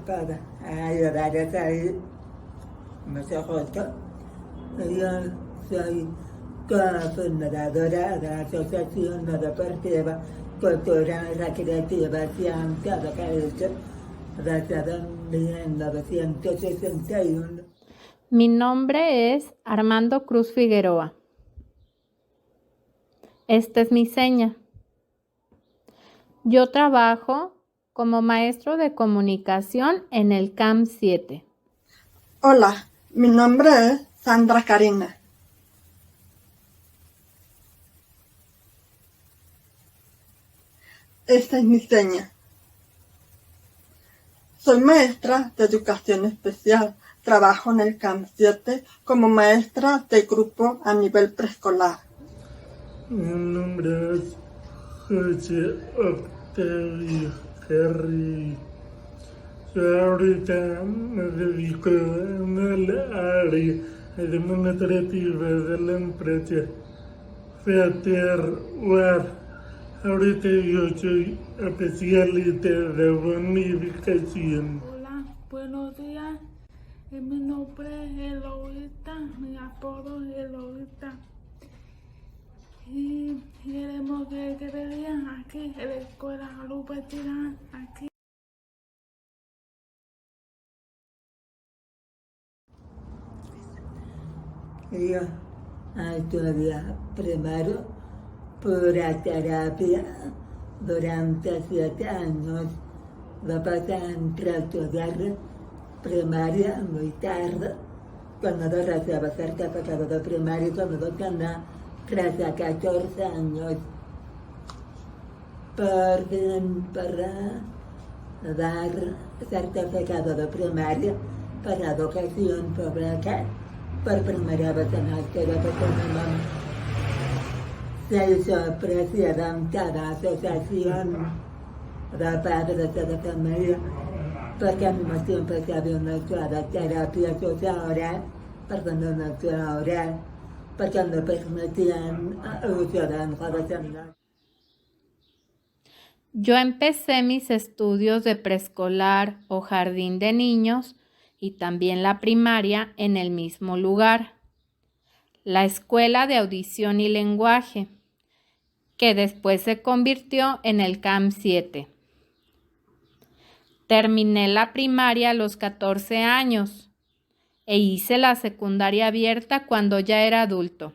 para ayudar a salir mejor. Yo soy cofundadora de la Asociación Deportiva Cultural Recreativa Científica Caíche desde 1961. Mi nombre es Armando Cruz Figueroa. Esta es mi seña. Yo trabajo como maestro de comunicación en el CAM 7. Hola, mi nombre es Sandra Karina. Esta es mi seña. Soy maestra de educación especial. Trabajo en el CAM 7 como maestra de grupo a nivel preescolar. Mi nombre es José Octavio Carrillo. Yo ahorita me dedico en el área administrativa de la empresa Feterware. Ahorita yo soy especialista de bonificación. Hola, buenos días. Mi nombre es Eloísta, mi apodo es Eloísta. Y queremos que vean aquí en la escuela Lupetina, aquí. Yo estudié primero pura terapia durante 7 años. Después entré a estudiar primaria muy tarde, cuando yo recibí certificado de primaria, cuando yo tenía 13 a 14 años. Por fin, para dar certificado de primaria para educación pública, por primera vez en la historia de mi mamá se hizo presidenta de la Asociación de Padres de Familia, porque al mismo tiempo se había una escuela de terapia social, una escuela oral, porque no permitían uso de enfermedades. Yo empecé mis estudios de preescolar o jardín de niños y también la primaria en el mismo lugar, la Escuela de Audición y Lenguaje, que después se convirtió en el CAM 7. Terminé la primaria a los 14 años e hice la secundaria abierta cuando ya era adulto,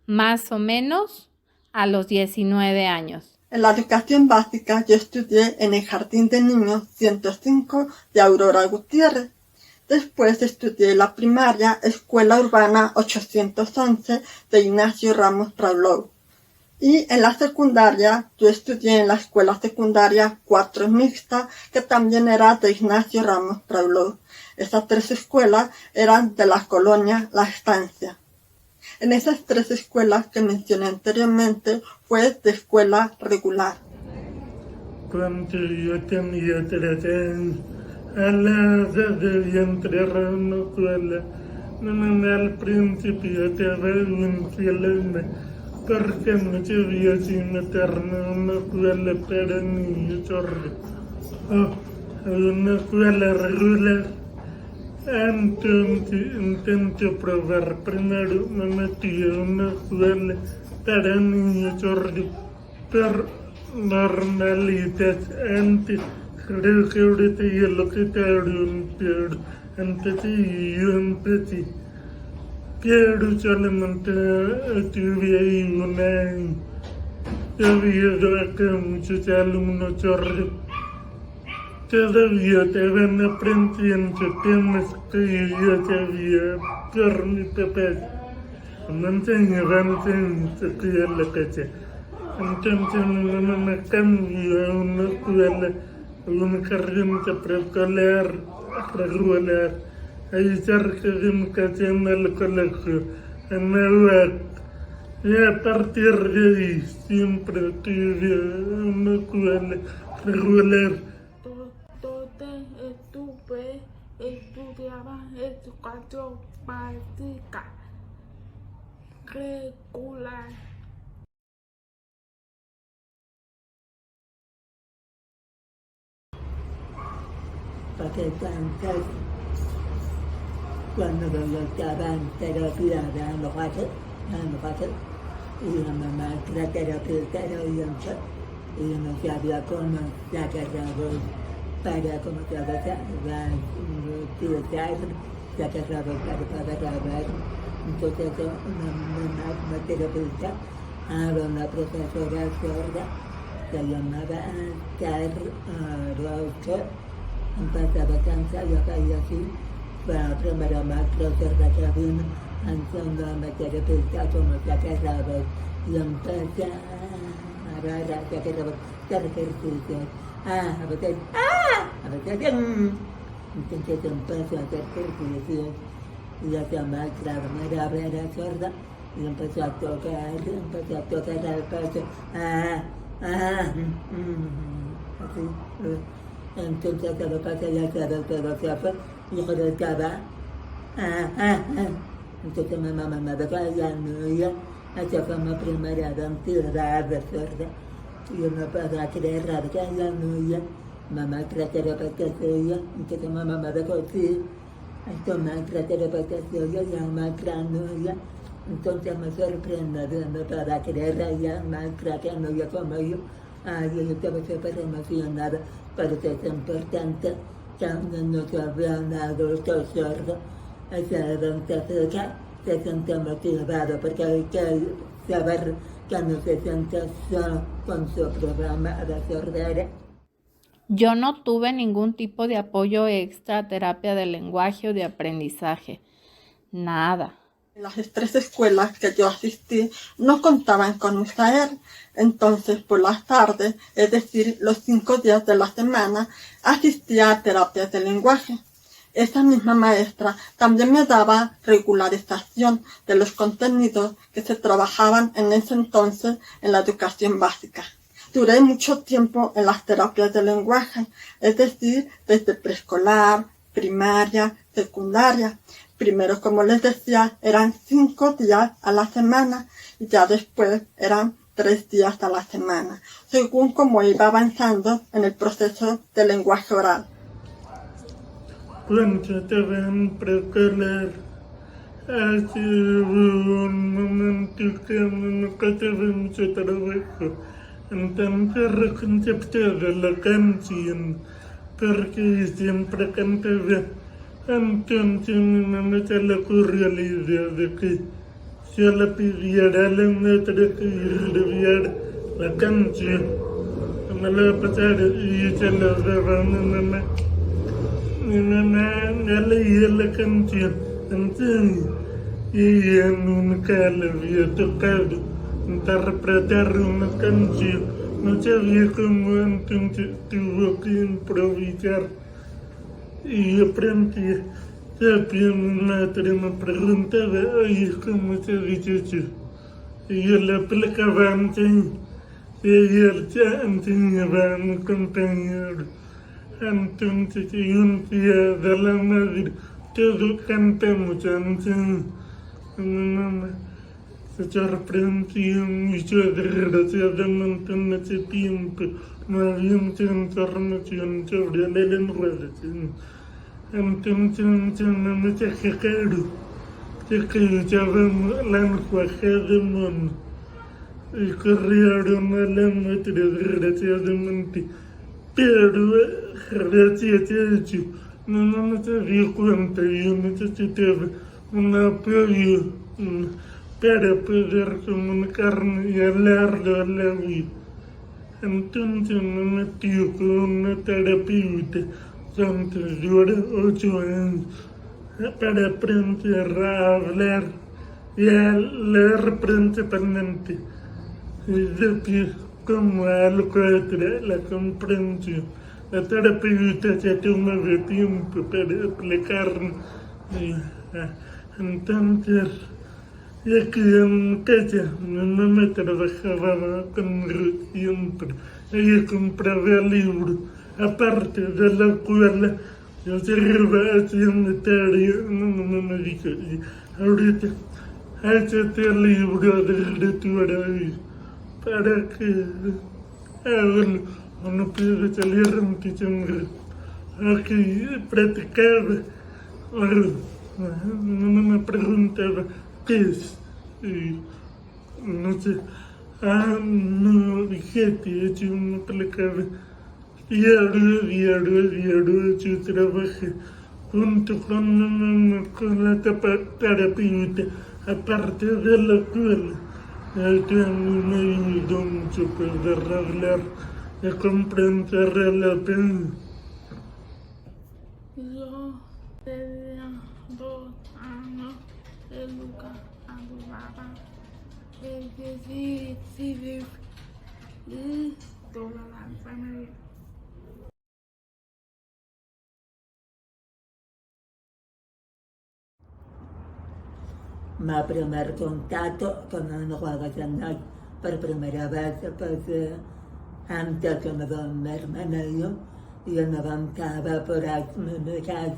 más o menos a los 19 años. En la educación básica yo estudié en el Jardín de Niños 105 de Aurora Gutiérrez. Después estudié la primaria Escuela Urbana 811 de Ignacio Ramos Traulou. Y en la secundaria yo estudié en la Escuela Secundaria 4 Mixta, que también era de Ignacio Ramos Traulou. Esas 3 escuelas eran de la colonia La Estancia. En esas 3 escuelas que mencioné anteriormente fue de escuela regular. Cuando yo tenía 13 años, a la edad de entrar a una escuela, al principio estaba infeliz porque no sabía si meterme a una escuela para niños sordos o a una escuela regular. Entonces intenté probar primero, me metí a una escuela para niños sordos, pero normalitas antes. Creo que ahorita ya lo quitaron, pero antes sí yo empecé. Pero solamente estuve ahí un año. Debido a que muchos alumnos sordos todavía estaban aprendiendo temas que yo ya sabía por mi papá. Me enseñaban que yo lo que sé. Entonces mi mamá me cambió a una escuela, a un jardín de preescolar regular, ahí cerca de mi casa en el colegio, en el UAC. Y a partir de ahí siempre tuve una escuela regular. Estudiaba educación básica preescolar. Porque entonces, cuando yo estaba en terapia de lenguaje, y la mamá era terapeuta de oriente, y no sabía cómo sacarlo para cómo trabajar, utilizar, sacarlo para grabar. Entonces, una terapeuta, una profesora sorda, se llamaba Car Roche, empezaba a cantar y caía así, para primero maestro sorda que vino, enseñó a mi terapeuta cómo sacarlo, y empecé a sacarlo, hacer ejercicios, a veces, entonces empezó a hacer ejercicios. Y la maestra era sorda y empezó a tocar al paso, así. Entonces se lo pasé ya todo se fue y yo estaba, entonces mi mamá me dijo, ya no, esa fue mi primera aventura de sorda. Y yo no podía creer que ya no, mamá trató de que soy, entonces mi mamá me dijo, sí. Esto maestra terapeuta yo ya maestra no ya, entonces me sorprende de no para creer ya maestra que no yo como yo estaba súper emocionada, pero es importante que no se vea un adulto sordo, ese adulto que se siente motivado, porque hay que saber que no se siente solo con su programa de sordera. Yo no tuve ningún tipo de apoyo extra a terapia de lenguaje o de aprendizaje. Nada. Las 3 escuelas que yo asistí no contaban con USAER, entonces por las tardes, es decir, los 5 días de la semana, asistía a terapias de lenguaje. Esa misma maestra también me daba regularización de los contenidos que se trabajaban en ese entonces en la educación básica. Duré mucho tiempo en las terapias de lenguaje, es decir, desde preescolar, primaria, secundaria. Primero, como les decía, eran 5 días a la semana y ya después eran 3 días a la semana, según como iba avanzando en el proceso de lenguaje oral. Cuando estaba en preescolar, hace un momento que me costaba mucho trabajo. Entonces reconcepté de la canción, porque siempre cantaba. Entonces mi mamá se le ocurrió la idea de que yo le pidiera a la maestra que escribiera la canción. Me la pasara y se la daba a mi mamá. Mi mamá ya leía la canción, entonces, y ella nunca la había tocado. Interpretar una canción, no sabía cómo, entonces tuvo que improvisar y aprendí. También mi madre me preguntaba, oye, ¿cómo se dice eso? Y yo le aplicaba antes, y ella ya enseñaba a mi compañero. Entonces, un día de la madre, todos cantamos entonces, mi mamá se sorprendió mucho, desgraciadamente en ese tiempo no había mucha información sobre la lenguaje. Entonces me metí a Jacaro, que usábamos lenguaje de mono, y corrieron a la maestra, desgraciadamente, pero gracias a eso no me sabía cuenta, yo necesitaba un apoyo para poder comunicarme y hablarlo a la vida. Entonces me metí con una terapeuta durante 8 años para aprender a hablar y a leer principalmente. Y después, como algo extra, la comprensión. La terapeuta se tomaba tiempo para explicarme. Entonces, y aquí en casa, mi mamá trabajaba conmigo siempre. Ella compraba libros. Aparte de la escuela, yo seguía haciendo tareas. Mi mamá me dijo, ahorita échate el libro de escritura ahí para que uno pueda salir en diciembre. Aquí practicaba, uno me preguntaba qué es, y no sé, no, fíjate, yo me explicaba diario, yo trabajé junto con la terapeuta, aparte de la escuela. Esto a mí me ayudó mucho poder hablar y comprender la pena. Yo tenía 2 años de Lucas Adubara, el que sí, y toda la familia. Mi primer contacto con un juego de niños por primera vez, pues antes que me daba mi hermana y yo levantaba por las muñecas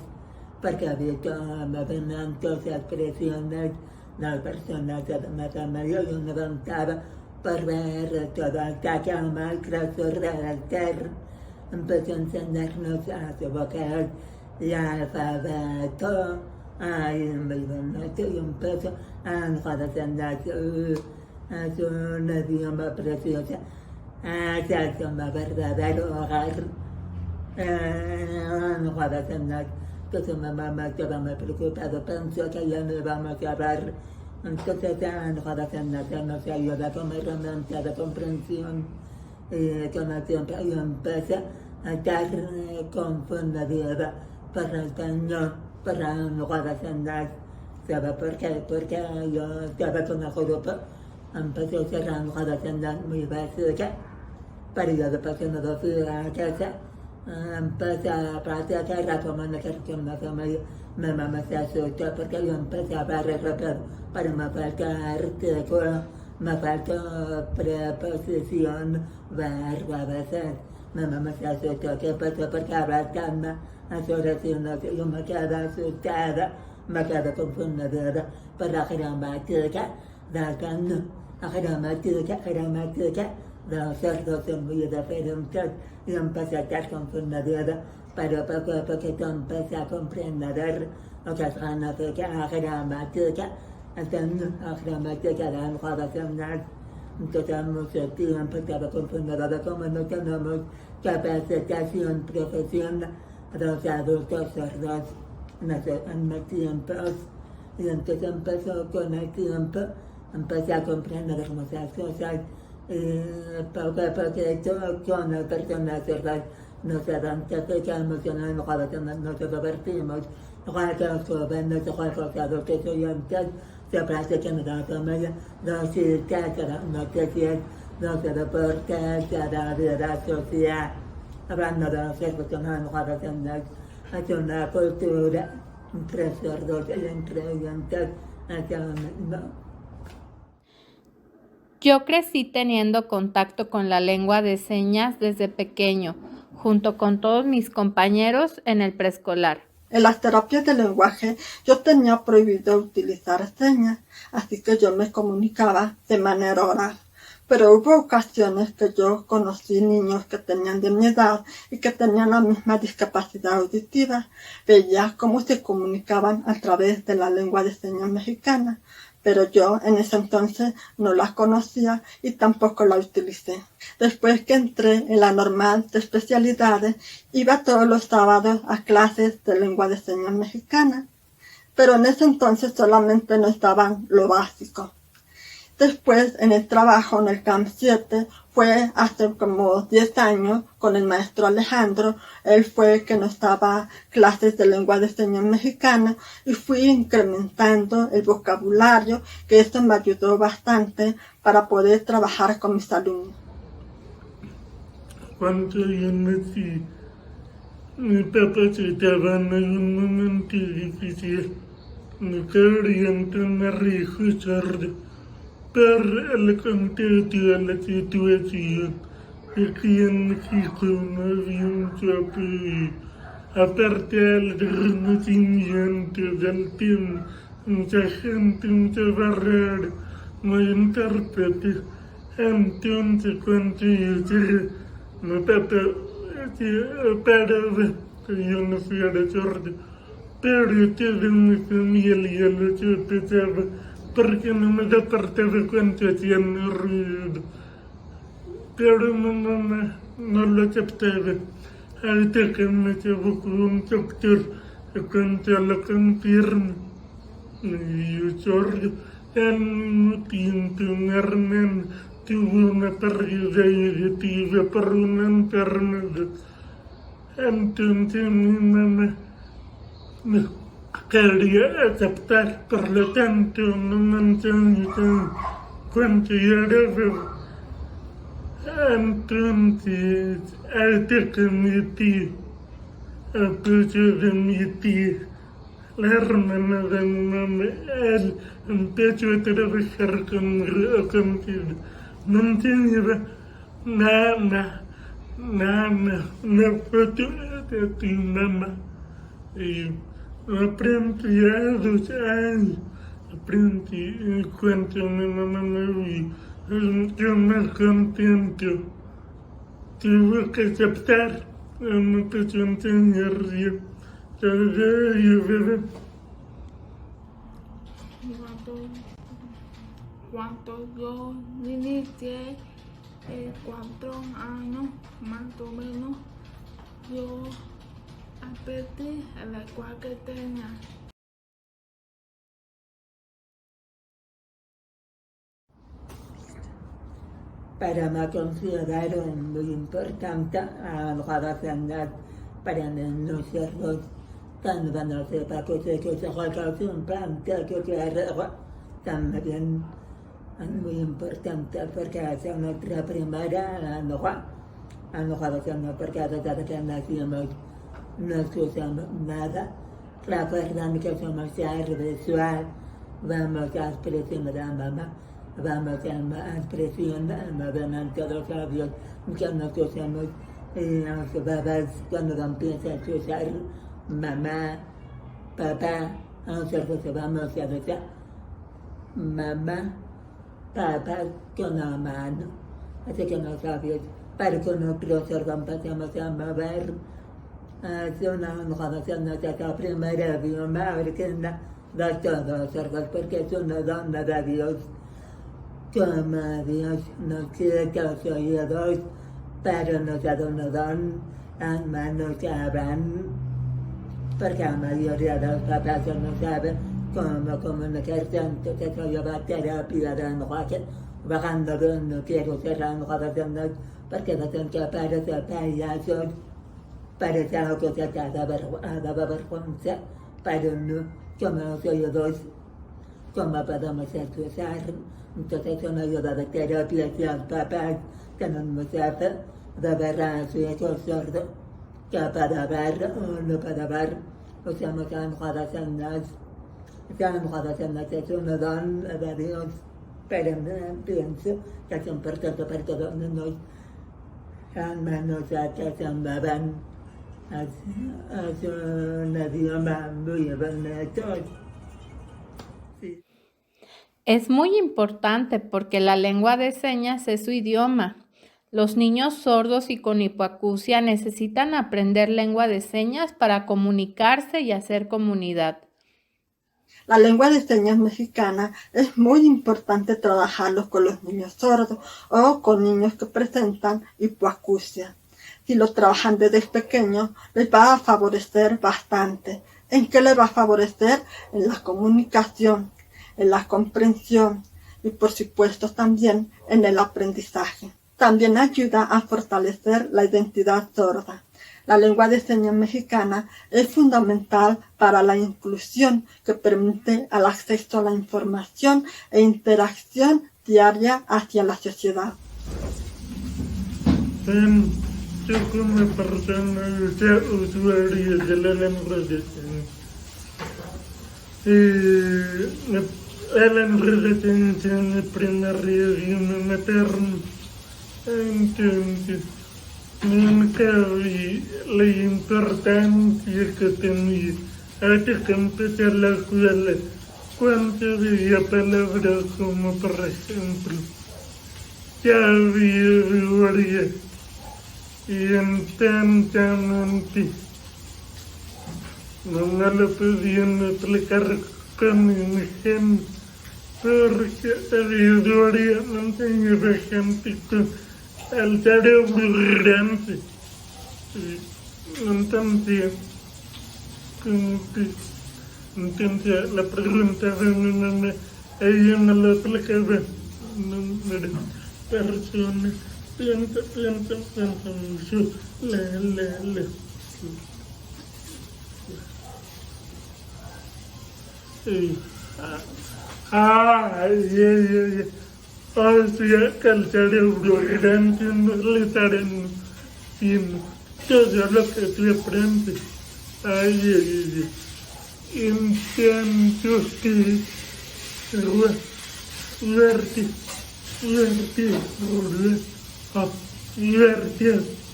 porque había todo movimientos y expresiones de las personas de mi familia. Yo levantaba por ver todo hasta que el maestro Sorrelter empezó a enseñarnos a evocar el alfabeto. Ay, me y empezó a enseñar es un idioma precioso. Es un verdadero hogar. No puedo enseñar. Entonces mi mamá estaba muy preocupada, pensó que ya no íbamos a hablar. Entonces no puedo enseñar, nos ayuda como herramienta de comprensión. Y como siempre yo empecé a estar confundida por el español, pero no puedo enseñar. ¿Sabe por qué? Porque yo estaba con el grupo, empecé a ser no puedo enseñar muy básica, pero yo después me fui a casa. Empecé a practicar la comunicación con la familia. Mi mamá se asustó porque yo empecé a hablar rápido, pero me falta artículo, me falta preposición, verbo a veces. Mi mamá se asustó, ¿qué pasó? Porque hablas tan mal, yo me quedé asustada, me quedé confundida por la gramática, la gramática de los cerdos son muy diferentes. Yo empecé a estar confundida, pero poco a poco empecé a comprender lo que significa la gramática. Entonces, la gramática de las relaciones. Entonces, mucho tiempo estaba confundida como no tenemos capacitación profesional de los adultos sordos en mis tiempos. Y entonces empezó con el tiempo, empecé a comprender muchas cosas. Poco a poco con las personas sordas nos identificamos con las relaciones, nos divertimos, igual que los jóvenes, igual que los adultos oyentes, se practican de la familia, los chistes, las noticias, los deportes, la vida social, hablando de los hijos con las relaciones, es una cultura entre sordos y entre oyentes, es lo mismo. Yo crecí teniendo contacto con la lengua de señas desde pequeño, junto con todos mis compañeros en el preescolar. En las terapias de lenguaje yo tenía prohibido utilizar señas, así que yo me comunicaba de manera oral. Pero hubo ocasiones que yo conocí niños que tenían de mi edad y que tenían la misma discapacidad auditiva. Veía cómo se comunicaban a través de la lengua de señas mexicana, pero yo en ese entonces no la conocía y tampoco la utilicé. Después que entré en la normal de especialidades, iba todos los sábados a clases de lengua de señas mexicana, pero en ese entonces solamente nos daban lo básico. Después, en el trabajo en el CAMP 7, fue hace como 10 años con el maestro Alejandro. Él fue el que nos daba clases de lengua de señas mexicana y fui incrementando el vocabulario, que esto me ayudó bastante para poder trabajar con mis alumnos. Cuando yo nací, mi papá estaba en un momento difícil. Me quería entrenar hijo sordo. Pero le conté toda la situación. Aquí en México no había mucho apoyo. Aparte del reconocimiento del tema mucha gente, mucha barrera, muy intérprete, entonces cuando yo llegué, mi papá paraba que yo no fuera sordo, pero toda mi familia lo sospechaba porque no me despertaba cuando hacían ruido, pero mi mamá no lo aceptaba, hasta que me llevó con un doctor y cuando lo confirma. Y yo sordo, al mismo tiempo mi hermano tuvo una pérdida auditiva por una enfermedad. Entonces mi mamá me quería aceptar, por lo tanto no me enseñó cuando yo era bebé. Entonces, hasta que mi tío, apoyo de mi tía, la hermana de mi mamá, él empezó a trabajar conmigo. No enseñaba nada, una foto de tu mamá. Y aprendí a 2 años, aprendí cuando mi mamá me vio. Yo me contento, tuve que aceptar, me empezó a enseñar yo. Cuando yo inicié 4 años, más o menos, yo aprendí en la escuela que tenía. Para me consideraron muy importante a la para nosotros cuando no sepa que se recoge un plan que también es muy importante porque hace nuestra primera porque desde que nacimos no escuchamos nada. Recuerdan que somos seres visual, vamos a expresión de la mamá, vamos a expresión de los labios que no escuchamos. Los bebés cuando empiezan a escuchar mamá, papá, nosotros vamos a decir mamá, papá con la mano. Así que no sabes, para que nosotros empezamos a mover, es una relación nuestra primera idioma, de todos, porque es una dona de Dios, como Dios nos quita los oídos, pero nos ha dado las manos que abran, porque la mayoría de los papás no saben cómo comunicarse. Entonces yo llevo terapia de lenguaje, bajando de no quiero ser lenguaje, porque dicen que parece payasos, parece algo que se da vergüenza, pero no, como los oídos, cómo podemos expresar. Entonces una ayuda de terapia si los papás que no saben de ver a su hijo sordo, que para ver o no para ver, usamos almohadas en las es un don de Dios, pero pienso que es importante para todos nosotros, al menos que se muevan, es un idioma muy bonito. Sí. Es muy importante porque la lengua de señas es su idioma. Los niños sordos y con hipoacusia necesitan aprender lengua de señas para comunicarse y hacer comunidad. La lengua de señas mexicana es muy importante trabajarlo con los niños sordos o con niños que presentan hipoacusia. Si lo trabajan desde pequeños, les va a favorecer bastante. ¿En qué les va a favorecer? En la comunicación, en la comprensión y por supuesto también en el aprendizaje. También ayuda a fortalecer la identidad sorda. La lengua de señas mexicana es fundamental para la inclusión que permite el acceso a la información e interacción diaria hacia la sociedad. Yo como persona usuaria de la lengua de señas, la lengua de señas es mi primer idioma materno. Entonces, nunca vi la importancia que tenía hasta que empecé la escuela. cuando veía palabras como por ejemplo, ya vi y intensamente. No me lo podían explicar con un ejemplo, porque sabiduría no enseñaba gente con el cerebro grande. Entonces, la pregunta de mi mamá, ella me la explicaba. Mira, persona, piensa mucho, la. Sí. O sea, que el cerebro grande no le darán sino todo lo que tú aprendes. Intento que suerte,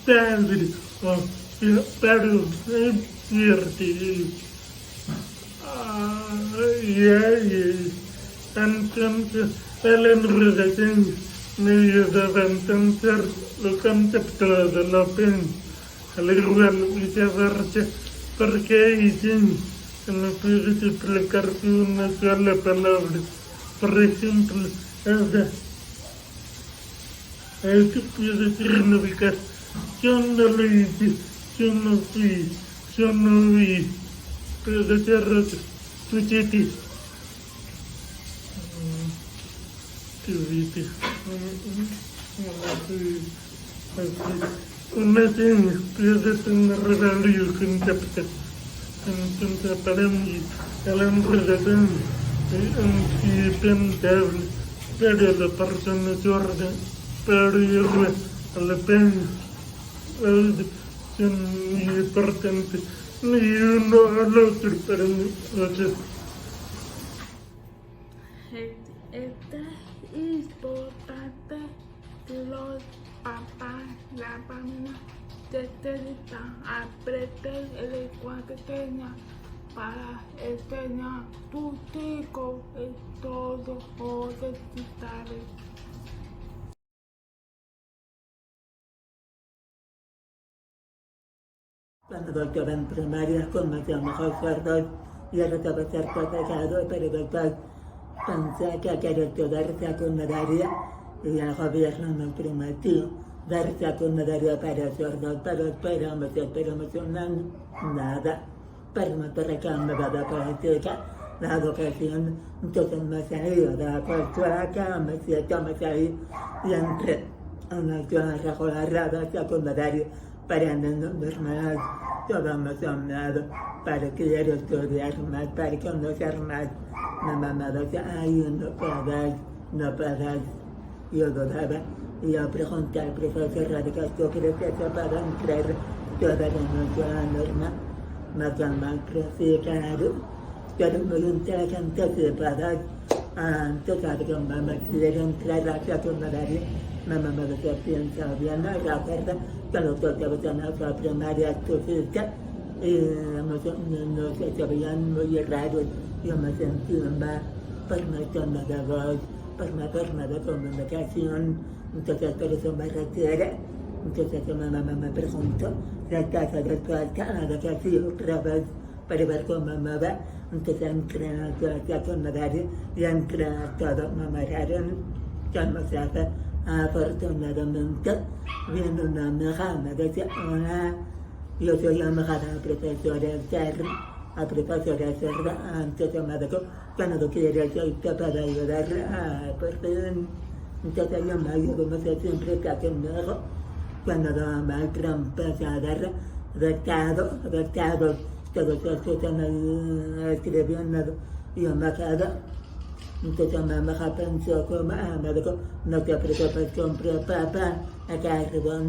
padre, pero suerte. Entonces, el enredación me ayudaba a entender los conceptos de la pena, al igual viceversa, porque dicen que no puedes explicar una sola palabra. Por ejemplo, ¿qué puede significar? Yo no lo hice, yo no fui, yo no vi. Puede ser otro, puchete. Una seña puede tener varios conceptos. Entonces, para mí, el enredación es indispensable, pero la persona sorda, pero yo la pena son muy importantes, ni uno al otro para mí. Es importante que los papás, la familia, necesitan aprender el lenguaje de señas para enseñar a tus hijos en todos los necesitados. Cuando estaba en primaria, comencé a mejor sordos y ahora estaba certificado, pero después pensé que quería estudiar secundaria y el gobierno me prometió dar secundaria para sordos, pero esperamos un año, nada. Pero me reclamaba de política, la educación, entonces me salí de la Costa, me salí y entré a una escuela regular de secundaria para niños normales. Todo emocionado para querer estudiar más, para conocer más. Mi mamá decía, ay, no puedes. Yo dudaba y yo pregunté al profesor de que yo creo que se para entrar toda la escuela normal. Me llaman claro, pero muy inteligente de verdad. Entonces, que mamá quiere entrar a la secundaria, mi mamá decía, piensa bien, no recuerda que los dos que a la primaria estuviste y no se veían muy raros. Yo me sentía mal por mi tono de voz, por mi forma de comunicación, entonces por eso me retiré. Entonces mi mamá me preguntó si estás dispuesta a lo que hacía otra vez para ver cómo me va. Entonces entré a la secundaria y entré a todo, me miraron, yo no sabía. Afortunadamente, vino una amiga, me decía, hola, yo soy amiga de la profesora Serra, entonces me dijo, cuando quieres yo te puedo ayudar, por fin. Entonces yo me ayudo, me sé siempre está conmigo. Cuando la maestra empezó a dar recado, todos los que están ahí escribiendo, yo me quedo. Entonces mamá pensó como, me dijo, no te preocupes, compré papá, acá arriba,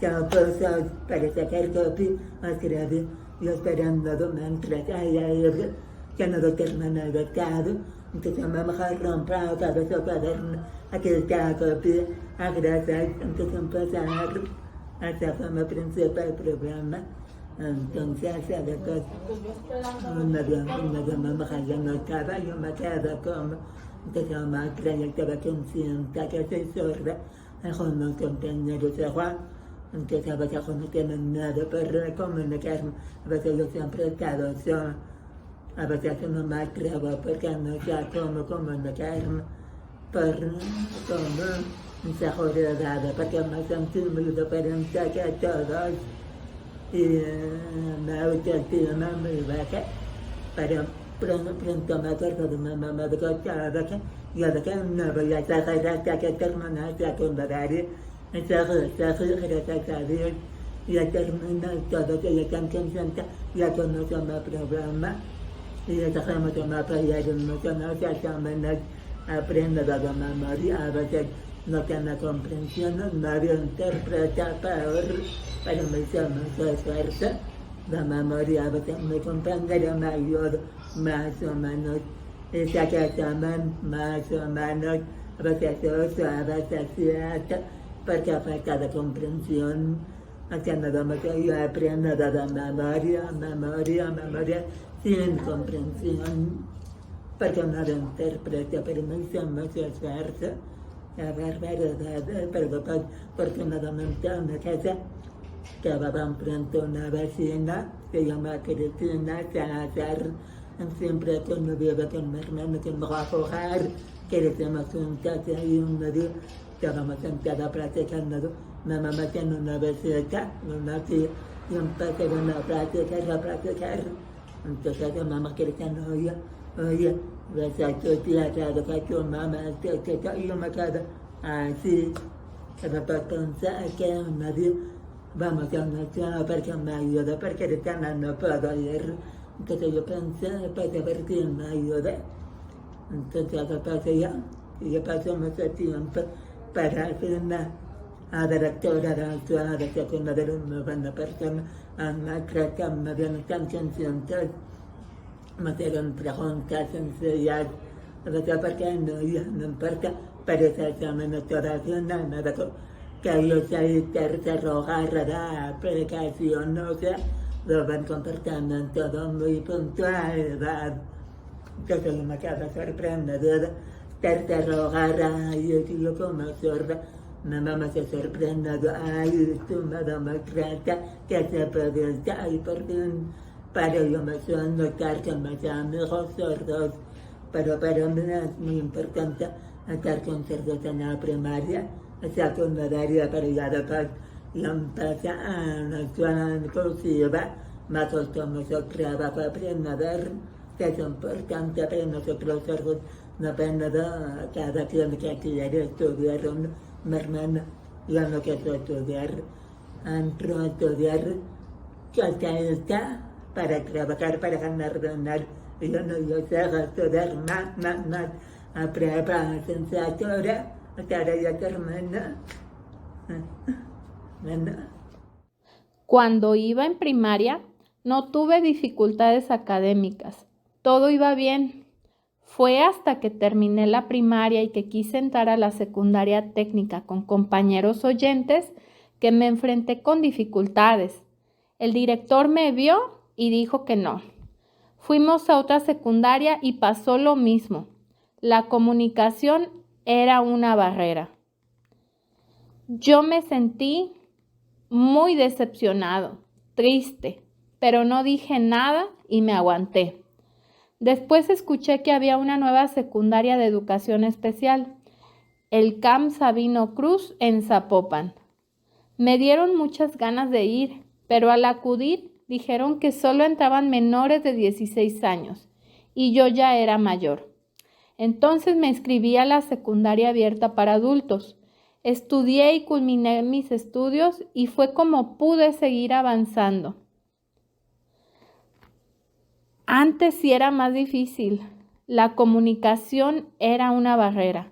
ya puso para sacar copia, escribí, yo esperando mientras ya no terminé el recado. Entonces mamá rompió otra vez su cuaderno, aquí está copia, gracias. Entonces empezaron, ese fue mi principal problema, Entonces, después, una mamá ya no estaba, yo me quedé como, entonces mamá creía que estaba consciente que soy sorda, con los compañeros de Juan, entonces a veces no tienen nada para comunicarme, a veces yo siempre he estado sola, a veces no me atrevo porque no sé cómo comunicarme, por como seguridad, porque me sentí muy diferente que todos. Y me autoestima muy baja, pero pronto me acuerdo de mi mamá de que yo de que no voy a sacar hasta que termine secundaria, gracias a Dios, ya terminé todo, que ya tan consciente, ya conozco mi programa, y ya dejamos de me apoyar mucho, no sé si menos aprendo de la memoria, a veces no tiene comprensión, no lo interpreta peor, pero me hizo mucho esfuerzo. La memoria a veces me compañero me ayuda más o menos, y sé que también más o menos, a veces 8, a veces 7, porque falta de comprensión, haciendo lo que yo aprendo de la memoria, sin comprensión, porque no lo interpreto, pero me hizo mucho esfuerzo. La barbaridad, pero afortunadamente en mi casa trabajaba pronto una vecina, se llama Cristina Salazar, siempre convive con mi hermano que me va a jugar, que hicimos juntas y un día estábamos sentadas platicando, mi mamá tiene una visita, una tía, y empezaron a platicar, entonces la mamá Cristina, oye, ves a tu tía, que tu mamá, que yo me quedo así, pero para pensar que una día vamos a una zona porque me ayuda, porque ahorita no puedo ir, entonces yo pensé, pues a ver quién me ayuda, entonces lo pasé yo pasé mucho tiempo para hacer a directora de la escuela de secundaria, una buena persona, creo que me vienen tan conscientes, me hicieron preguntas sencillas, a veces porque no importa, pero ese examen internacional me dijo que yo soy tercero grado de aplicación, o sea, de buen comportamiento, todo muy puntualidad. Entonces yo me quedo sorprendida, tercero grado, y yo como sorda, mi mamá se sorprende, ay, tú me demuestras que se puede estar, y por fin, pero yo me suelo notar con mis amigos sordos, pero para mí es muy importante estar con sordos en la primaria, secundaria, pero ya después yo empecé en la escuela inclusiva, me costó mucho trabajo aprender que es importante para nosotros sordos, depende de cada quien que quiere estudiar, mi hermana, yo no quiero estudiar, entro a estudiar, que está para trabajar, para ganar dinero. Yo sé estudiar más, prepa, licenciatura, hasta ya termina. Cuando iba en primaria, no tuve dificultades académicas. Todo iba bien. Fue hasta que terminé la primaria y que quise entrar a la secundaria técnica con compañeros oyentes que me enfrenté con dificultades. El director me vio y dijo que no. Fuimos a otra secundaria y pasó lo mismo. La comunicación era una barrera. Yo me sentí muy decepcionado, triste, pero no dije nada y me aguanté. Después escuché que había una nueva secundaria de educación especial, el CAM Sabino Cruz en Zapopan. Me dieron muchas ganas de ir, pero al acudir dijeron que solo entraban menores de 16 años y yo ya era mayor. Entonces me inscribí a la secundaria abierta para adultos. Estudié y culminé mis estudios y fue como pude seguir avanzando. Antes sí era más difícil. La comunicación era una barrera,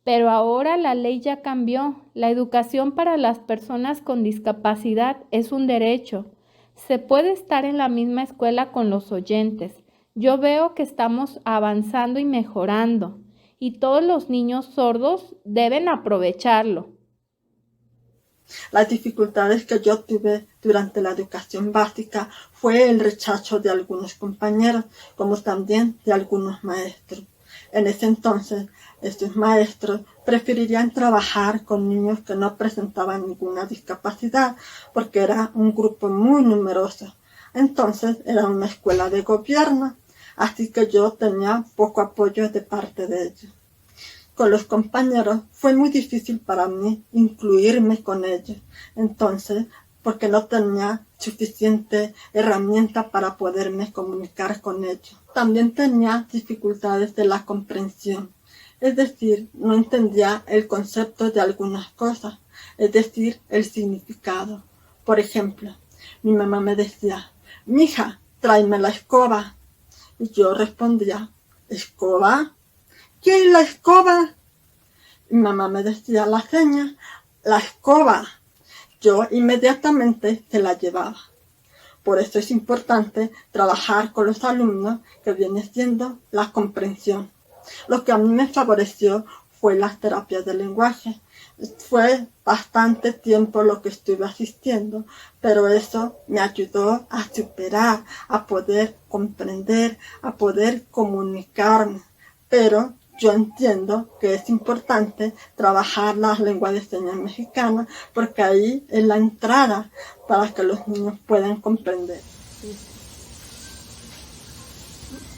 pero ahora la ley ya cambió. La educación para las personas con discapacidad es un derecho. Se puede estar en la misma escuela con los oyentes. Yo veo que estamos avanzando y mejorando, y todos los niños sordos deben aprovecharlo. Las dificultades que yo tuve durante la educación básica fue el rechazo de algunos compañeros, como también de algunos maestros. En ese entonces, estos maestros preferirían trabajar con niños que no presentaban ninguna discapacidad, porque era un grupo muy numeroso. Entonces, era una escuela de gobierno, así que yo tenía poco apoyo de parte de ellos. Con los compañeros fue muy difícil para mí incluirme con ellos, entonces, porque no tenía suficiente herramienta para poderme comunicar con ellos. También tenía dificultades de la comprensión, es decir, no entendía el concepto de algunas cosas, es decir, el significado. Por ejemplo, mi mamá me decía, mija, tráeme la escoba. Y yo respondía, ¿escoba? ¿Qué es la escoba? Mi mamá me decía la seña, la escoba. Yo inmediatamente se la llevaba. Por eso es importante trabajar con los alumnos, que viene siendo la comprensión. Lo que a mí me favoreció fue las terapias de lenguaje. Fue bastante tiempo lo que estuve asistiendo, pero eso me ayudó a superar, a poder comprender, a poder comunicarme. Pero yo entiendo que es importante trabajar las lenguas de señas mexicanas, porque ahí es la entrada para que los niños puedan comprender.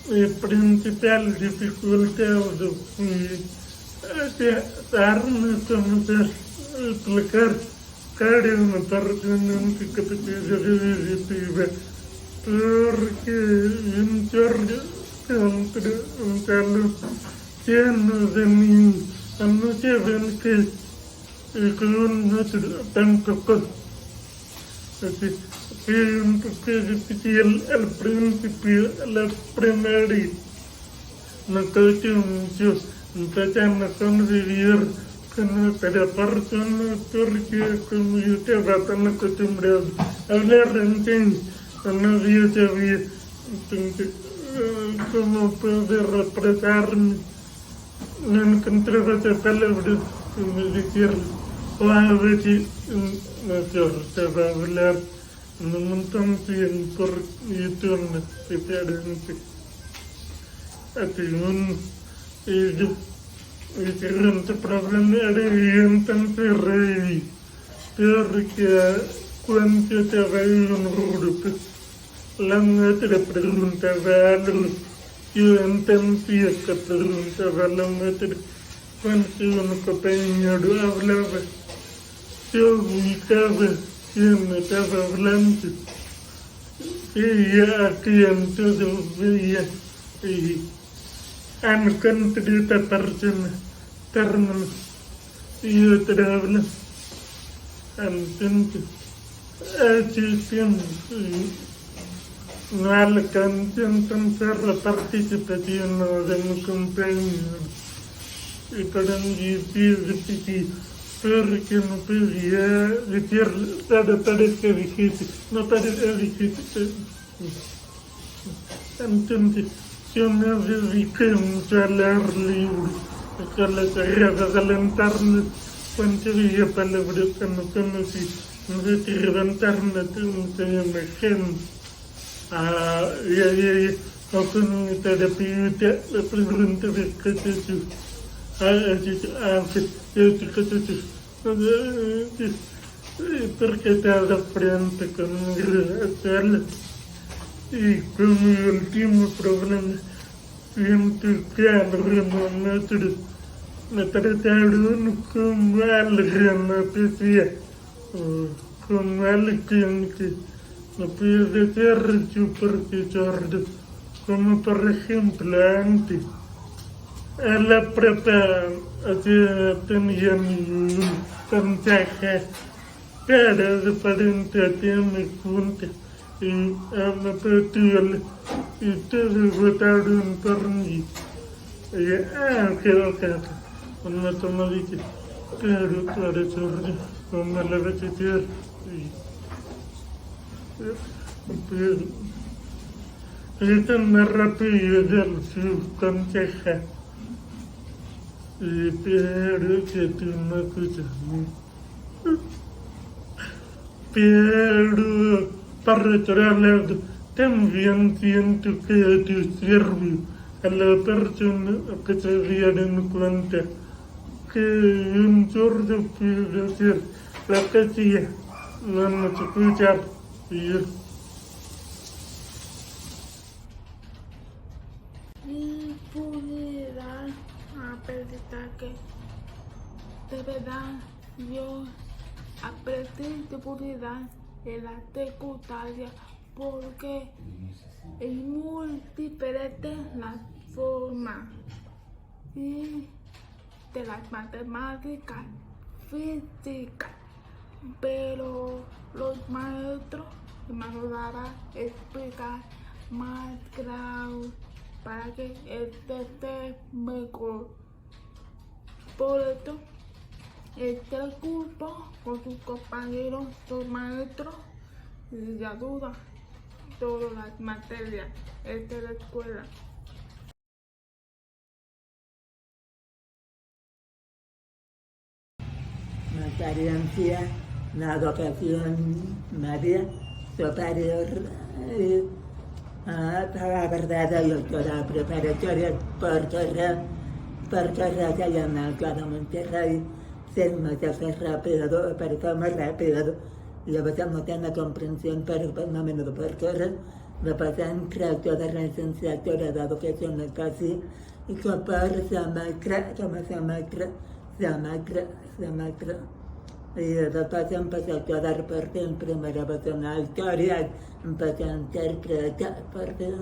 Mi principal dificultad fue darme a conocer, explicar cada una persona que te pide, porque un chorro entre un salón lleno de niños, no saben que con otro tampoco. Así fue un poco difícil al principio, la primaria. Me costó mucho empezar a convivir con otra persona, porque como yo estaba tan acostumbrado a hablar entonces, no había sabido entonces cómo poder expresarme. No encontraba esas palabras como decirlo, o a veces no se hablar un montón de tiempo y turnos diferentes. Así el siguiente problema era entonces reír, porque cuando estaba en un grupo, la maestra preguntaba algo, yo entendía que preguntaba a la maestra. Cuando un compañero hablaba, yo ubicaba quién me estaba hablando, y a quien todo veía, y encontré esta persona, terminó, y otra habla. Entonces, así siempre, no alcancé entonces la participación de mi compañero. Y para mí es difícil, porque no podía decir nada parece difícil, no parece difícil. Entonces, yo me dediqué mucho a leer libros, a las sagradas, al entorno, cuando veía palabras que no conocí, no sé si levantarme, se llama gente. O con mi terapeuta, la pregunta de qué te tú. Porque estaba frente con mi sala. Y con mi último problema, siento que algunos me trataron como alguien me pedía, o como alguien que no puede ser súper sordo, como por ejemplo antes. En la prepa tenía mi consejo, era diferente a ti me junta, y me pedía, y todos votaron por mí. Y creo que una toma dice, pero tú eres sordo, como la ves decir, es más rápido del su consejo. Pero que tú no escuchas. pero para otro lado también siento que te sirve a la persona que se dieron cuenta que un sordo puede hacer lo que sea, no nos escucha bien. Y pudiera aprender que de verdad yo aprendí de puridad en la secundaria porque es muy diferente la forma y de las matemáticas, física, pero los maestros me ayudarán a explicar más claro para que esté mejor. Por esto, este grupo con sus compañeros, sus maestros, les ayuda todas las materias de la escuela. Mi experiencia en la educación media superior, la verdad, yo toda preparatoria por carrera allá en el Claro Monterrey, ser más rápido, parecer más rápido, y a veces no tiene comprensión, pero más a menudo por carrera, me pasé en toda la licenciatura de educación casi, y por se maestra. Y después empecé a estudiar parte en primera vez en la historia, empecé a interpretar parte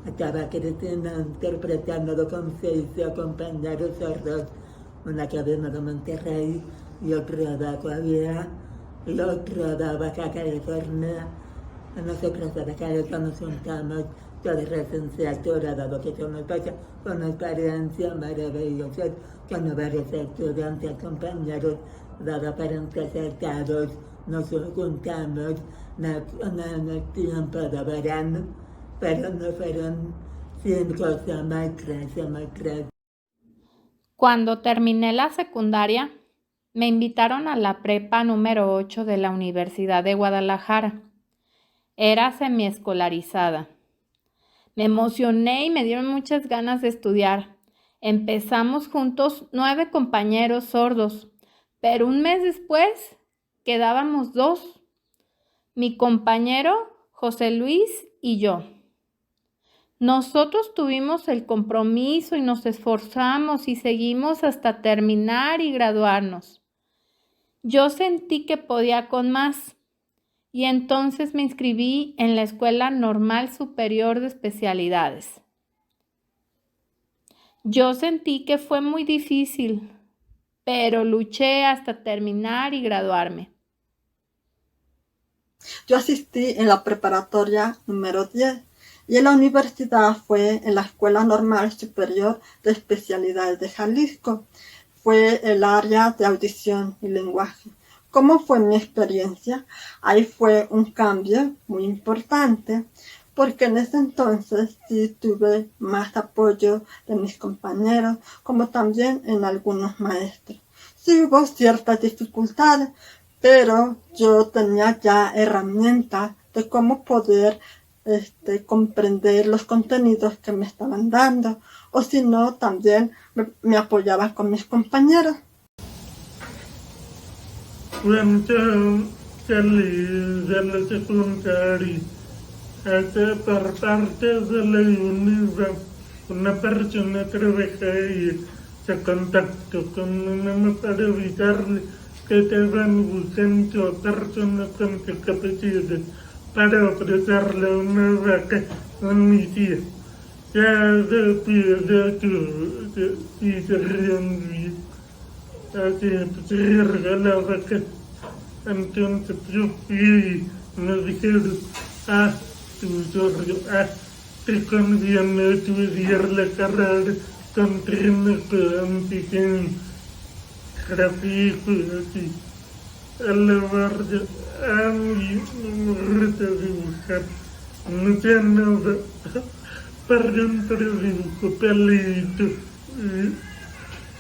estaba Cristina interpretando con 6 compañeros sordos, una que vino de Monterrey y otra de Coahuila y otro de Baja California. Nosotros de California nos juntamos toda la licenciatura de educación especial con una experiencia maravillosa, con varios estudiantes, compañeros de diferentes estados. Nos juntamos en el tiempo de verano, pero no fueron 5 semestres. Cuando terminé la secundaria, me invitaron a la prepa número 8 de la Universidad de Guadalajara. Era semiescolarizada. Me emocioné y me dieron muchas ganas de estudiar. Empezamos juntos 9 compañeros sordos, pero un mes después quedábamos 2, mi compañero José Luis y yo. Nosotros tuvimos el compromiso y nos esforzamos y seguimos hasta terminar y graduarnos. Yo sentí que podía con más y entonces me inscribí en la Escuela Normal Superior de Especialidades. Yo sentí que fue muy difícil, pero luché hasta terminar y graduarme. Yo asistí en la preparatoria número 10 y en la universidad fue en la Escuela Normal Superior de Especialidades de Jalisco. Fue el área de audición y lenguaje. ¿Cómo fue mi experiencia? Ahí fue un cambio muy importante porque en ese entonces sí tuve más apoyo de mis compañeros como también en algunos maestros. Sí hubo ciertas dificultades, pero yo tenía ya herramientas de cómo poder comprender los contenidos que me estaban dando, o si no, también me apoyaba con mis compañeros. Cuando salí de la secundaria, por parte de la universidad, una persona trabaja y se contactó con una para avisarle que estaban buscando personas con discapacidad para ofrecerle una beca en mi tía. Ya después de eso, sí se rendí. Así se la beca. Entonces yo fui y me dijeron, te conviene estudiar la carrera con trenes en gráfico así. A la verdad, a mí no me gusta dibujar, no sé nada, pero entre dibujo pelito.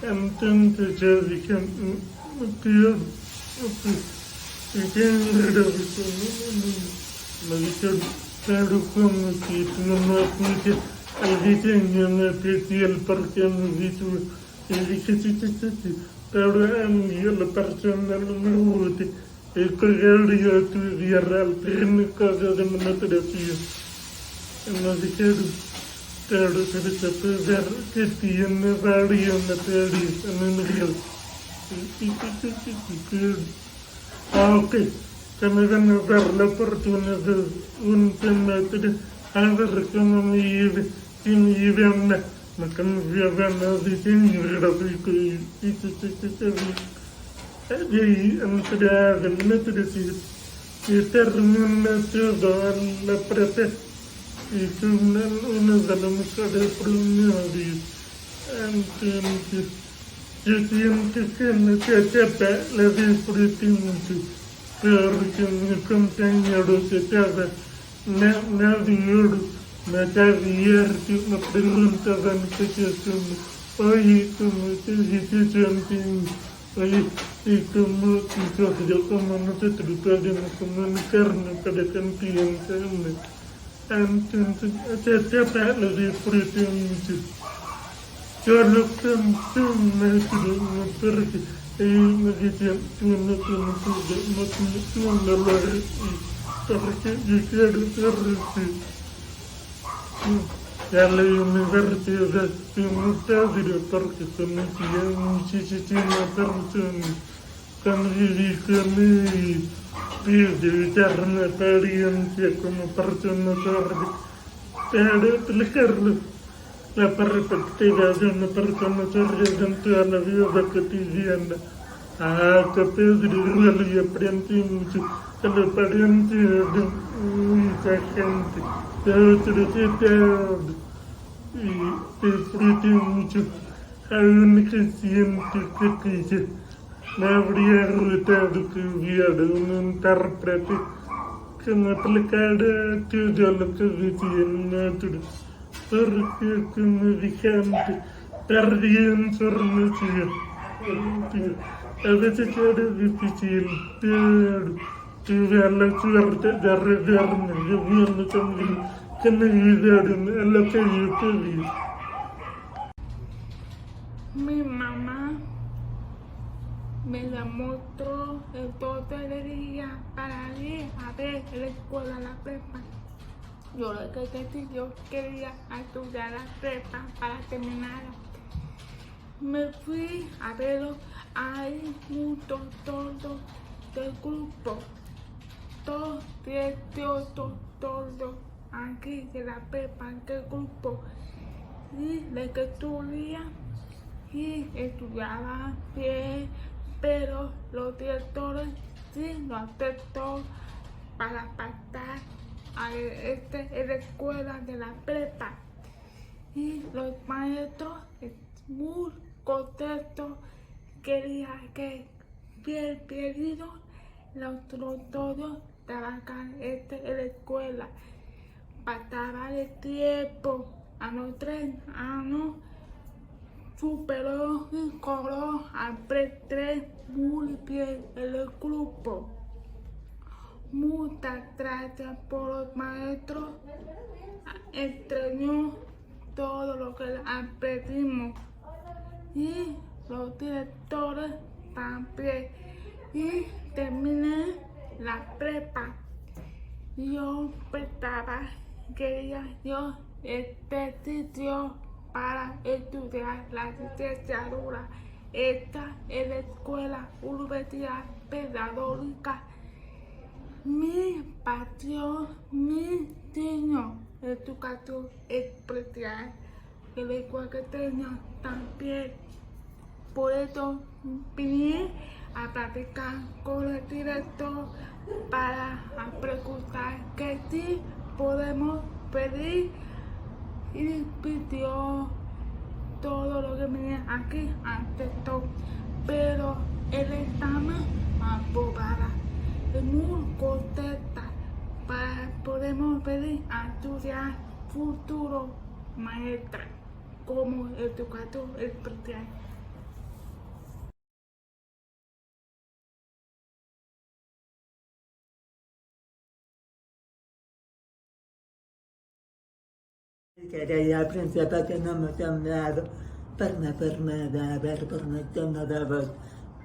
Entonces yo dije, tío, y tengo me dijeron, pero como si no escuché al diseño me pedí el parque me dijo, y dije, sí, pero a mí la persona no me gusta, y quería estudiar al técnico de monografía. Y me dijeron, pero se puede ver que tiene varias materias en el río. Ok, que me van a dar la oportunidad de un semestre a ver cómo me lleve, si me lleve a una, que me llevan a diseño gráfico y de ahí entré a la maestría y terminé toda la prepa y fui una de las mejores primarias. Entonces, yo siento que en esta etapa la disfruté mucho, porque mi compañero que estaba nadie me divertido, me preguntaban qué hacíamos, oye, ¿cómo te sientes? Oye, y cómo nosotros podemos comunicarnos para que entiendan. Entonces, esta etapa la disfruté mucho. Yo lo canté, me perdí. Ellos me decían, tú no tienes idea, no lo haré, porque yo quiero ser así. Ya la universidad fue muy padre porque conocí a muchísimas personas, conviví con ellos, pude dar una experiencia como persona sorda para aplicarlo. La perspectiva de una persona sorda dentro de la vida cotidiana. Que Pedro y aprendí mucho de la experiencia de mucha gente, de otros estados, y disfruté mucho. Aún que siento que quizá me habría gustado que hubiera un intérprete que me explicara todo lo que decían otros. Porque, como dije antes, perdí información. A veces era difícil, pero tuve la suerte de rodearme de buenos amigos que me ayudaron a lo que yo quería. Mi mamá me la mostró todo el día para ir a ver la escuela, la prepa. Yo lo que decía, yo quería estudiar la prepa para terminarla. Me fui a verlo, hay muchos todos del grupo, todos aquí de la prepa del grupo, y de que estudia y estudiaba bien, pero los directores sí lo aceptó para pasar a la escuela de la prepa, y los maestros muy contentos, quería que bien pedido los todos trabajar en la escuela, pasaba el tiempo a los 3 años, superó y cobró al tres muy bien en el grupo. Muchas gracias por los maestros, entrenó todo lo que aprendimos, y los directores también, y terminé la prepa. Yo pensaba que yo este sitio para estudiar la licenciatura. Esta es la escuela Universidad Pedagógica. Mi pasión, mi sueño, educación especial, el igual que tenía también. Por eso vine a platicar con el director para preguntar que sí podemos pedir, y pidió todo lo que venía aquí aceptó, pero el examen aprobada. Es muy contenta para podemos pedir a estudiar futuro maestra como educador especial. quería al principio que no hemos hablado por mi enfermedad, por mi tono de voz,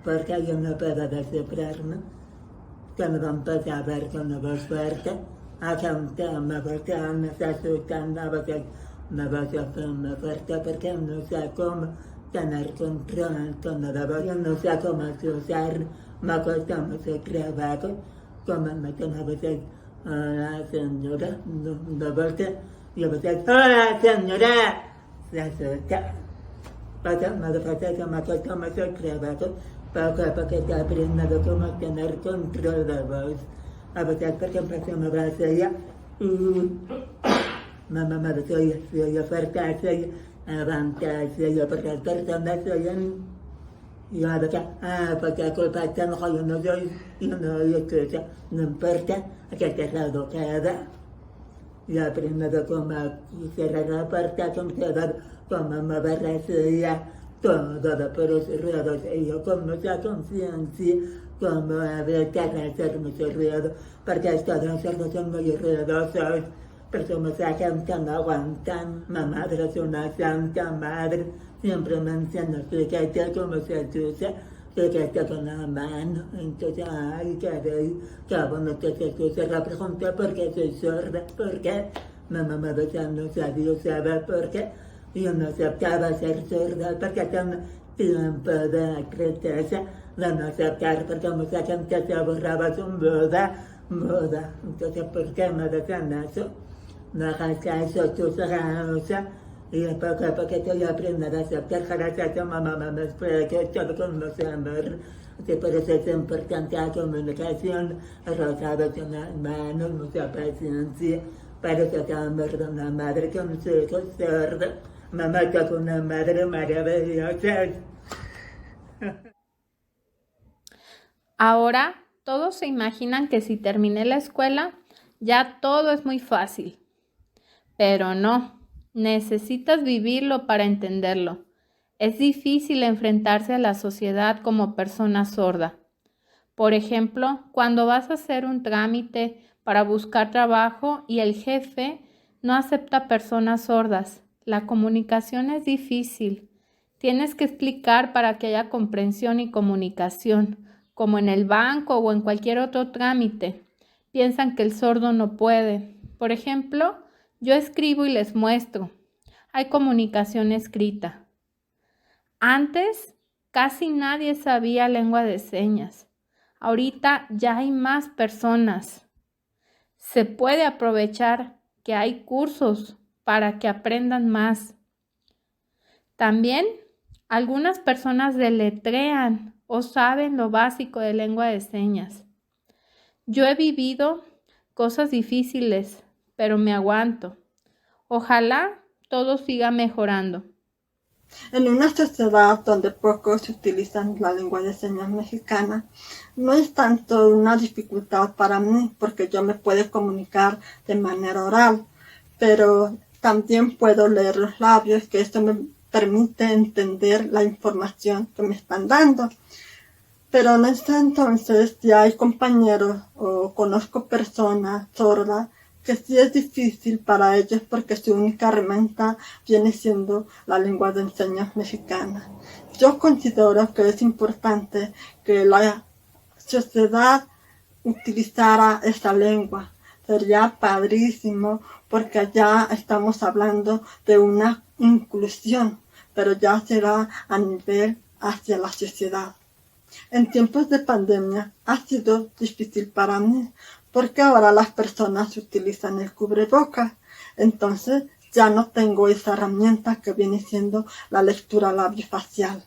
porque yo no puedo descifrarme. Cuando vamos a ver con la voz fuerte, me voltean, me asustan, a veces me voy a hacerme fuerte porque no sé cómo tener control con la voz, yo no sé cómo usar, me cuesta mucho trabajo, como me tiene a veces la señora, de vuelta, y a veces, ¡hola señora! Se asusta. Pasa, me cuesta mucho trabajo, porque te aprendido cómo tener control de voz. A veces, por ejemplo, se me va a hacer mamá me soy fuerte, soy avanzada, porque las personas soy y a veces, porque culpa tengo, yo no escucho, no importa, que cerrado queda. Y aprendido cómo cerrar la puerta, cómo mover la silla, todo por los ruidos, y yo con mucha conciencia, como evitar hacer mucho ruido, porque estos nosotros son muy ruidosos, personas que no aguantan, mamá madre es una santa madre, siempre me enseña fíjate cómo se usa, fíjate con la mano, entonces, ay, qué bueno que se escucha la pregunta, ¿por qué soy sorda? ¿Por qué? Mamá me decía, no sabía, ¿sabes por qué? Yo no aceptaba ser sorda porque tengo tiempo de tristeza de no aceptar porque mucha gente se borraba su moda. Entonces, ¿por qué me decían eso? No hagas caso, tú serás y poco a poco estoy aprendiendo a aceptar, gracias a mamá me explica todo con los amor. Por eso es importante la comunicación, rozar con las manos, mucha paciencia. Para eso estamos de una madre con sus hijos sordos. Mamá es una madre maravillosa. Ahora todos se imaginan que si terminé la escuela, ya todo es muy fácil. Pero no, necesitas vivirlo para entenderlo. Es difícil enfrentarse a la sociedad como persona sorda. Por ejemplo, cuando vas a hacer un trámite para buscar trabajo y el jefe no acepta personas sordas. La comunicación es difícil. Tienes que explicar para que haya comprensión y comunicación, como en el banco o en cualquier otro trámite. Piensan que el sordo no puede. Por ejemplo, yo escribo y les muestro. Hay comunicación escrita. Antes, casi nadie sabía lengua de señas. Ahorita ya hay más personas. Se puede aprovechar que hay cursos para que aprendan más. También algunas personas deletrean o saben lo básico de lengua de señas. Yo he vivido cosas difíciles, pero me aguanto. Ojalá todo siga mejorando. En una sociedad donde pocos utilizan la lengua de señas mexicana, no es tanto una dificultad para mí porque yo me puedo comunicar de manera oral, pero también puedo leer los labios, que esto me permite entender la información que me están dando. Pero en este entonces ya hay compañeros o conozco personas sordas que sí es difícil para ellos porque su única herramienta viene siendo la lengua de señas mexicana. Yo considero que es importante que la sociedad utilizara esa lengua. Sería padrísimo porque ya estamos hablando de una inclusión, pero ya será a nivel hacia la sociedad. En tiempos de pandemia ha sido difícil para mí, porque ahora las personas utilizan el cubrebocas, entonces ya no tengo esa herramienta que viene siendo la lectura labiofacial.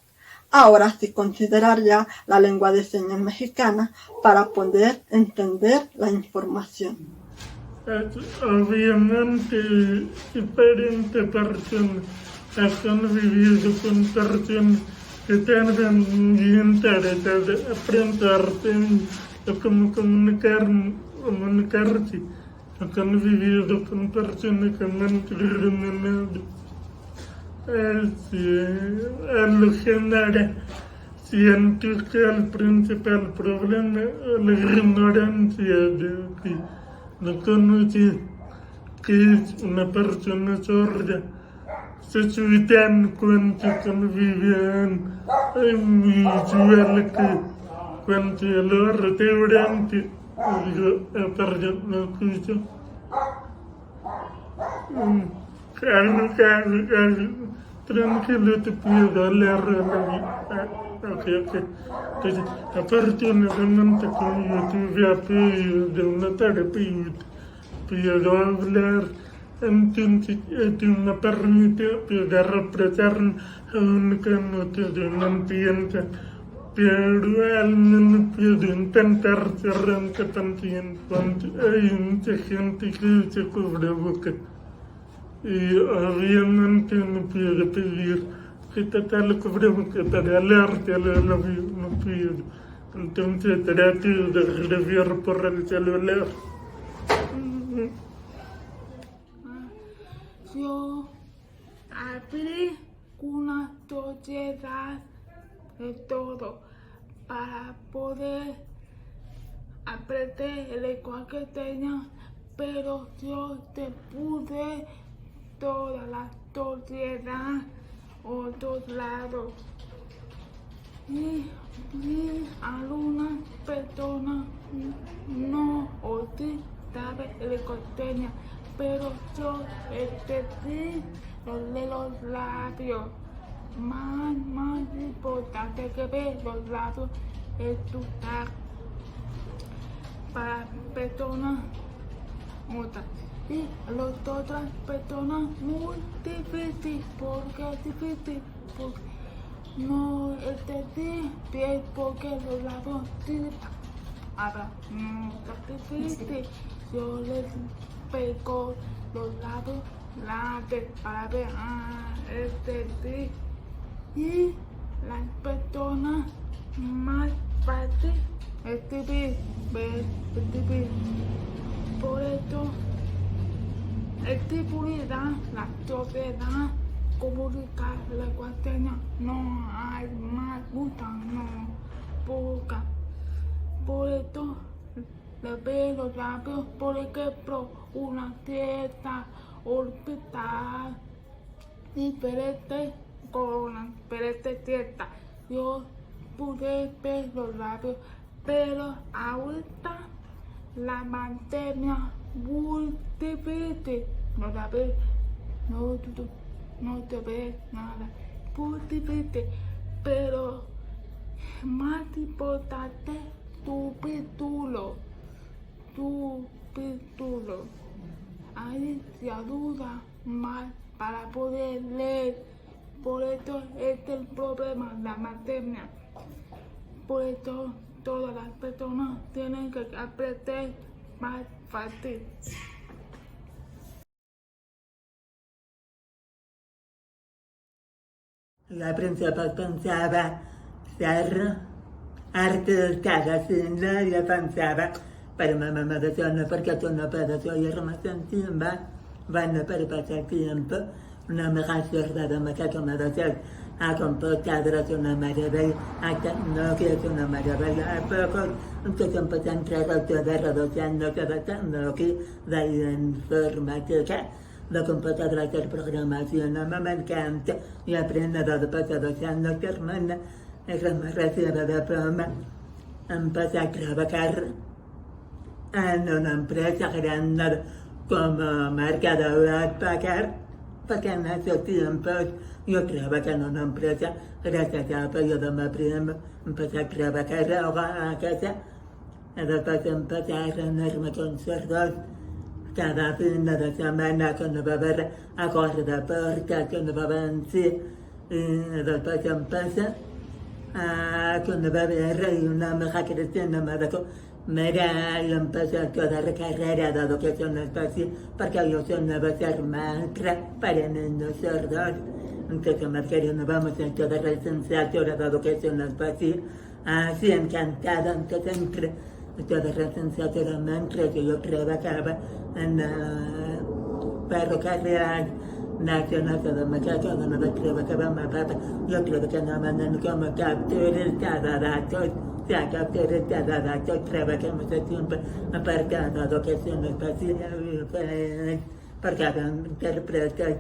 Ahora sí consideraría la lengua de señas mexicana para poder entender la información. Obviamente, diferentes personas han vivido con personas que tienen interés de aprenderse a cómo comunicarse, han vivido con personas que no entienden nada. En lo general, siento que el principal problema es la ignorancia de que no conoce que es una persona sorda. Se subían cuando vivían en mi ciudad que cuando lo restaurante perdón, no escucho. Carlos, tranquilo, te puedo hablar ok. Entonces, afortunadamente como yo tuve apoyo de una terapeuta, puedo hablar, entonces esto me permite poder expresarme aunque no todos me entiendan, pero al menos puedo intentar ser aunque también cuando hay mucha gente que se cubre boca. Y obviamente no puedo pedir que te lo cubreboca para alerta, no puedo. Entonces trato de escribir por el celular. Yo abrí una sociedad de todo para poder aprender el lenguaje que tenía, pero yo te pude toda la sociedad otros lados. Y algunas personas no o sí saben el lenguaje que tenía, pero yo entendí de los labios. Más importante que ver los labios es estudiar para personas otras. Y las otras personas muy difícil, porque es difícil, porque no entendí bien porque los labios ahora no está difícil. Yo les pego los labios para ver, entendí. Y las personas más fácil escribir, escribir. Por eso, escribirá la sociedad, comunicar la cuarentena, no hay más gusta, no poca. Por eso, le veo los labios, por ejemplo, una fiesta, hospital, diferente con una diferente fiesta. Yo pude ver los labios, pero ahorita la pandemia muy difícil. No la ves, no te ves nada, muy difícil, pero más importante tu título. Ahí se ayuda más para poder leer. Por eso es el problema de la pandemia. Por eso todas las personas tienen que aprender más fácil. La princesa pensaba ser artista, haciendo, yo pensaba, pero mi mamá decía, no, porque tú no puedes oír más encima, bueno, para pasar tiempo, una mujer sorda de muchacho me decía, a computadora es una maravilla, a tecnología es una maravilla, a poco, entonces empecé a entrar a toda reduciendo que de tecnología, de informática, de computadora hacer programación, a mí me encanta, y aprendo después de 2 años termina, y me recibo de diploma, empecé a trabajar en una empresa grande como mercador pagar, porque en esos tiempos yo trabajé en una empresa, gracias al apoyo de mi primo, empecé a trabajar a casa, y después empecé a reunirme con sordos cada fin de semana cuando iba a ver a correr deportes, cuando iba a vencer, y después empecé cuando iba a ver una mujer cristiana me dijo, mira, yo empecé a estudiar carrera de educación especial porque yo soy nueva ser maestra para niños sordos. Entonces me dijeron, no vamos a estudiar licenciatura de educación especial. Así encantada, entonces entré a estudiar licenciatura mientras yo trabajaba en la ferrocarril nacional de muchachos donde trabajaba mi papá. Yo trabajaba como capturista de datos. Capturista de datos, trabajé mucho tiempo aparcado de educación especial, porque hago intérpretes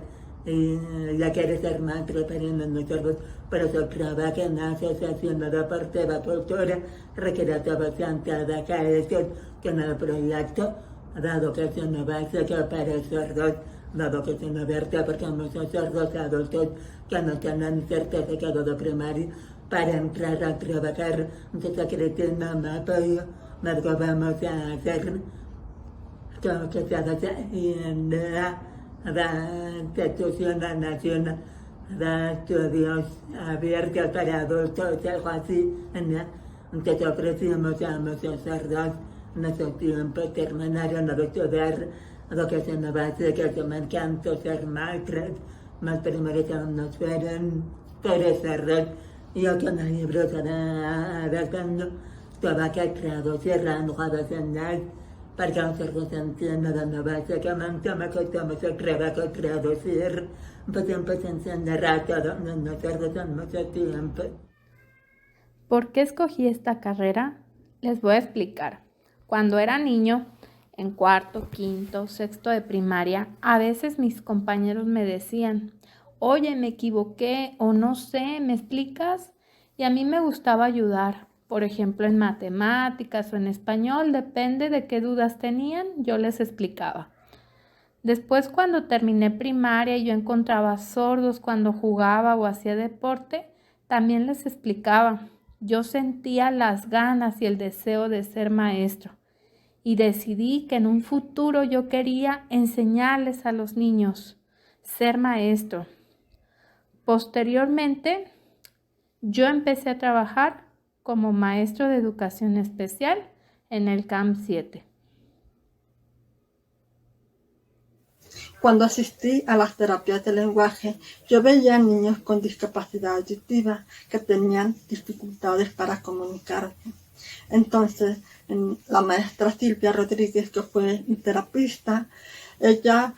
y ya quiere ser maestro para nosotros, por eso trabaja en la Asociación Deportiva Cultura Recreativa Santa de Jesús, con el proyecto de educación básica para sordos, de educación abierta, porque hay muchos sordos adultos que no tienen certificado de primaria para entrar a trabajar. Entonces Cristina me apoyó, luego vamos a hacer todo que se hace en la institución nacional de estudios abiertos para adultos, algo así. Entonces ofrecimos a muchos sordos en ese tiempo, terminaron de estudiar educación básica, que me encanta ser maestros, más primero que nos fueron todos sordos. Yo con el libro de cuando estaba que traducir la nueva señal, para que nosotros entiendan básicamente me costó mucho trabajo traducir, pues empecé a enseñar a todos nosotros en mucho tiempo. ¿Por qué escogí esta carrera? Les voy a explicar. Cuando era niño, en cuarto, quinto, sexto de primaria, a veces mis compañeros me decían, oye, me equivoqué o no sé, ¿me explicas? Y a mí me gustaba ayudar, por ejemplo, en matemáticas o en español, depende de qué dudas tenían, yo les explicaba. Después, cuando terminé primaria y yo encontraba sordos cuando jugaba o hacía deporte, también les explicaba. Yo sentía las ganas y el deseo de ser maestro y decidí que en un futuro yo quería enseñarles a los niños, ser maestro. Posteriormente, yo empecé a trabajar como maestro de educación especial en el CAM 7. Cuando asistí a las terapias de lenguaje, yo veía niños con discapacidad auditiva que tenían dificultades para comunicarse. Entonces, la maestra Silvia Rodríguez, que fue mi terapista, ella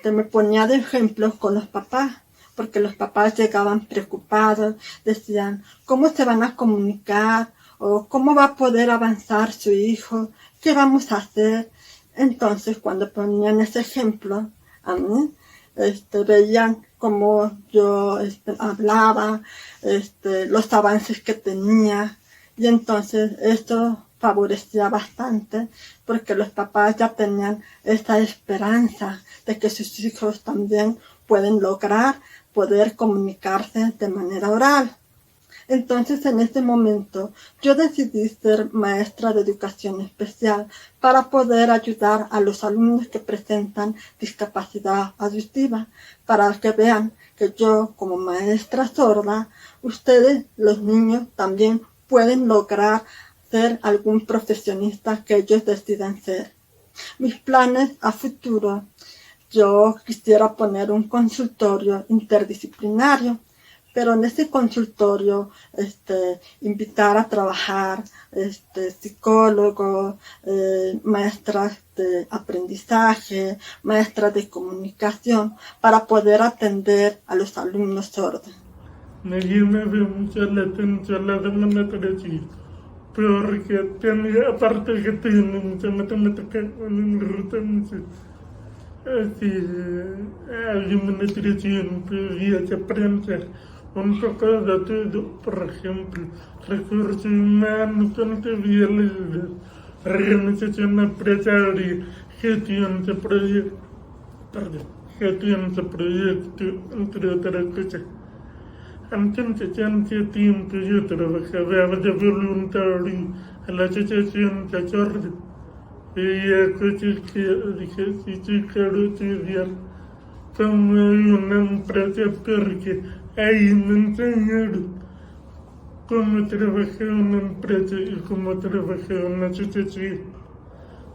me ponía de ejemplos con los papás, porque los papás llegaban preocupados, decían, ¿cómo se van a comunicar? ¿O cómo va a poder avanzar su hijo? ¿Qué vamos a hacer? Entonces, cuando ponían ese ejemplo, a mí, veían cómo yo hablaba, los avances que tenía, y entonces esto favorecía bastante porque los papás ya tenían esa esperanza de que sus hijos también pueden lograr poder comunicarse de manera oral. Entonces, en ese momento, yo decidí ser maestra de educación especial para poder ayudar a los alumnos que presentan discapacidad auditiva, para que vean que yo, como maestra sorda, ustedes, los niños, también pueden lograr ser algún profesionista que ellos decidan ser. Mis planes a futuro, yo quisiera poner un consultorio interdisciplinario, pero en ese consultorio invitar a trabajar psicólogos, maestras de aprendizaje, maestras de comunicación, para poder atender a los alumnos sordos. Me llama mucho la atención la democracia, porque tiene, aparte que tiene mucha matemática, una ruta mucho. Así, hay una nutrición que se aprende un poco de todo, por ejemplo, recursos humanos, contabilidad, organización empresaria, gestión de proyecto, entre otras cosas. Entonces, ya hace tiempo yo trabajaba de voluntario en la asociación de sordos. Veía cosas que dije, sí quiero estudiar como una empresa, porque ahí me enseñaron cómo trabajar en una empresa y cómo trabajar en una asociación.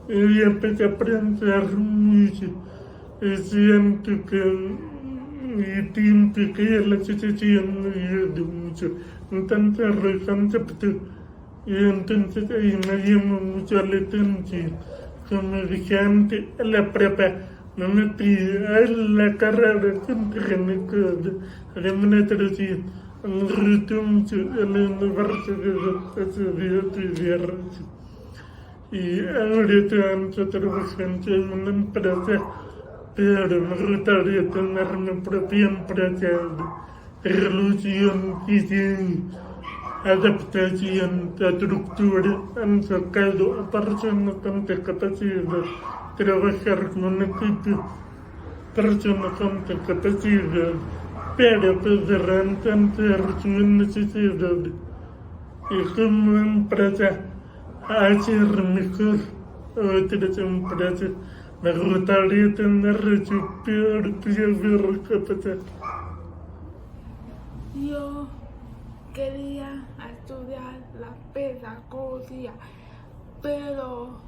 Y empecé a aprender mucho. Y siento que mi tiempo que la asociación me ayudó mucho. Entonces reconcepto. Y entonces ahí me llamó mucho la atención. Como dije antes, la prepa me metí a la carrera técnica de administración. Me gustó mucho la universidad de estudiar. Y ahorita ando trabajando en una empresa pero me gustaría tener mi propia empresa de resolución y sin adaptación de estructura enfocado a personas con discapacidad, trabajar con equipo, personas con discapacidad, pero poder entender sus necesidades y como empresa hacer mejor otras empresas. Me gustaría tener su propia capacidad. Yo quería estudiar la pedagogía, pero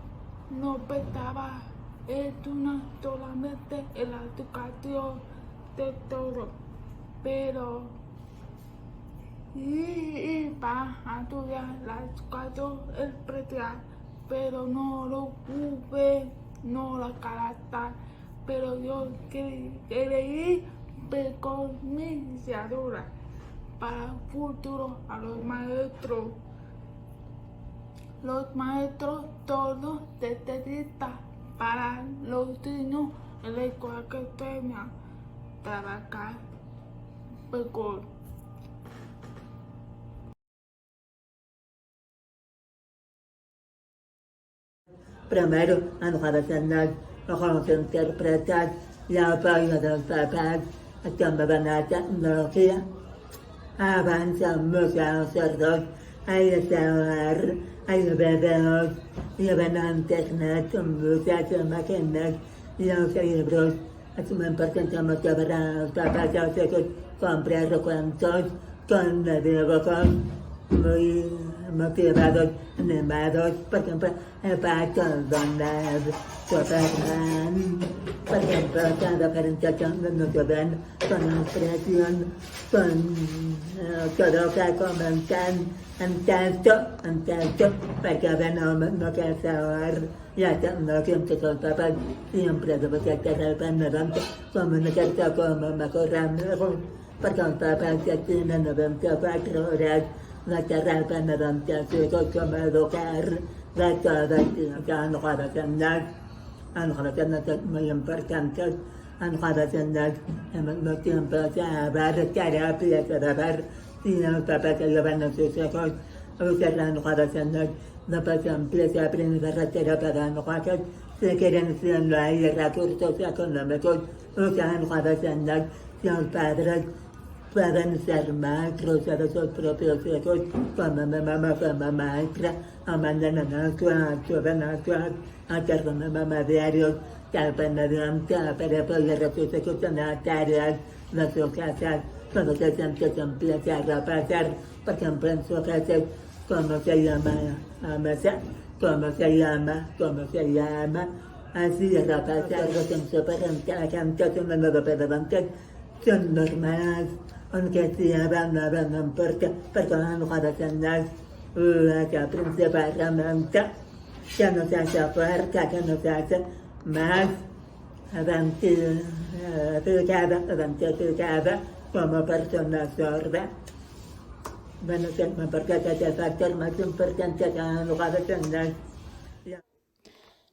no pensaba estudiar solamente en la educación de todo, pero iba a estudiar la educación especial, pero no lo pude, no la carácter, pero yo quería preconciadora para el futuro a los maestros. Los maestros todos necesitan para los niños en la escuela que tengan trabajar mejor. Primero, enriquecer, mejor interpretar y apoyo de los papás, como van a tecnología. Avanzamos a nosotros, hay que saber, hay que ver, y van a internet, muchas máquinas y los libros. Es muy importante motivar a los papás a que comprar cuentos con dibujos muy motivados, animados, por ejemplo, el pato donde Superman, por ejemplo, cada presentación de nos ven con inspiración, con todo que comentan en texto, porque ven no que saber, ya tecnología que los papás siempre deben estar pendientes, comunicarse como mejor, porque los papás ya tienen 94 horas. La terra penedante, como educar, de todo, que han relacionado muy importantes, han relacionado en el tiempo a ver terapia, a ver si los papás que llevan a sus hijos, o sea, han relacionado, no por ejemplo, se aprende a terapia de nosotros, se quieren siendo ahí recursos económicos, o sea, han relacionado, si los padres pueden ser maestros de sus propios hijos, como mi mamá fue maestra, a mañana a hacer con mi mamá diarios, que pendiente para poder a sus hijos en las tareas de su casa, cuando se empieza a repasar, por ejemplo, en su casa, cómo se llama la mesa, cómo se llama, así repasar los en su parental, son los pedagogos, son normales. Aunque si no importa, porque no van a tener la principalmente que no se hace fuerza, que no se hace más identificada como persona sorda. Bueno, porque es el factor más importante que no van a tener.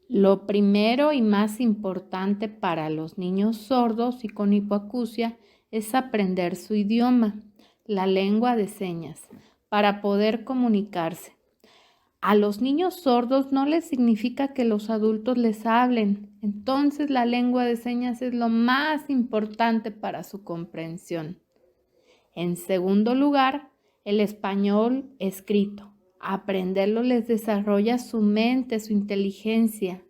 Lo primero y más importante para los niños sordos y con hipoacusia es aprender su idioma, la lengua de señas, para poder comunicarse. A los niños sordos no les significa que los adultos les hablen, entonces la lengua de señas es lo más importante para su comprensión. En segundo lugar, el español escrito. Aprenderlo les desarrolla su mente, su inteligencia.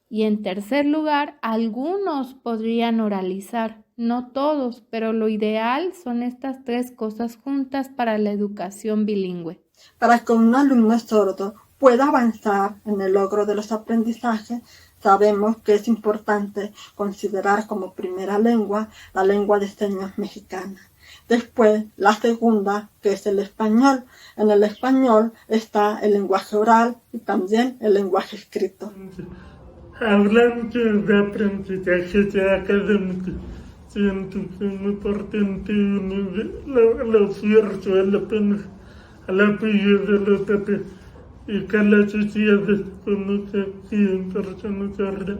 Y en tercer lugar, algunos podrían oralizar, no todos, pero lo ideal son estas tres cosas juntas para la educación bilingüe. Para que un alumno sordo pueda avanzar en el logro de los aprendizajes, sabemos que es importante considerar como primera lengua la lengua de señas mexicana. Después, la segunda, que es el español. En el español está el lenguaje oral y también el lenguaje escrito. Hablando de aprendizaje académico, siento que es muy importante el esfuerzo, el apoyo de los papás y que la sociedad conozca que en personas sordas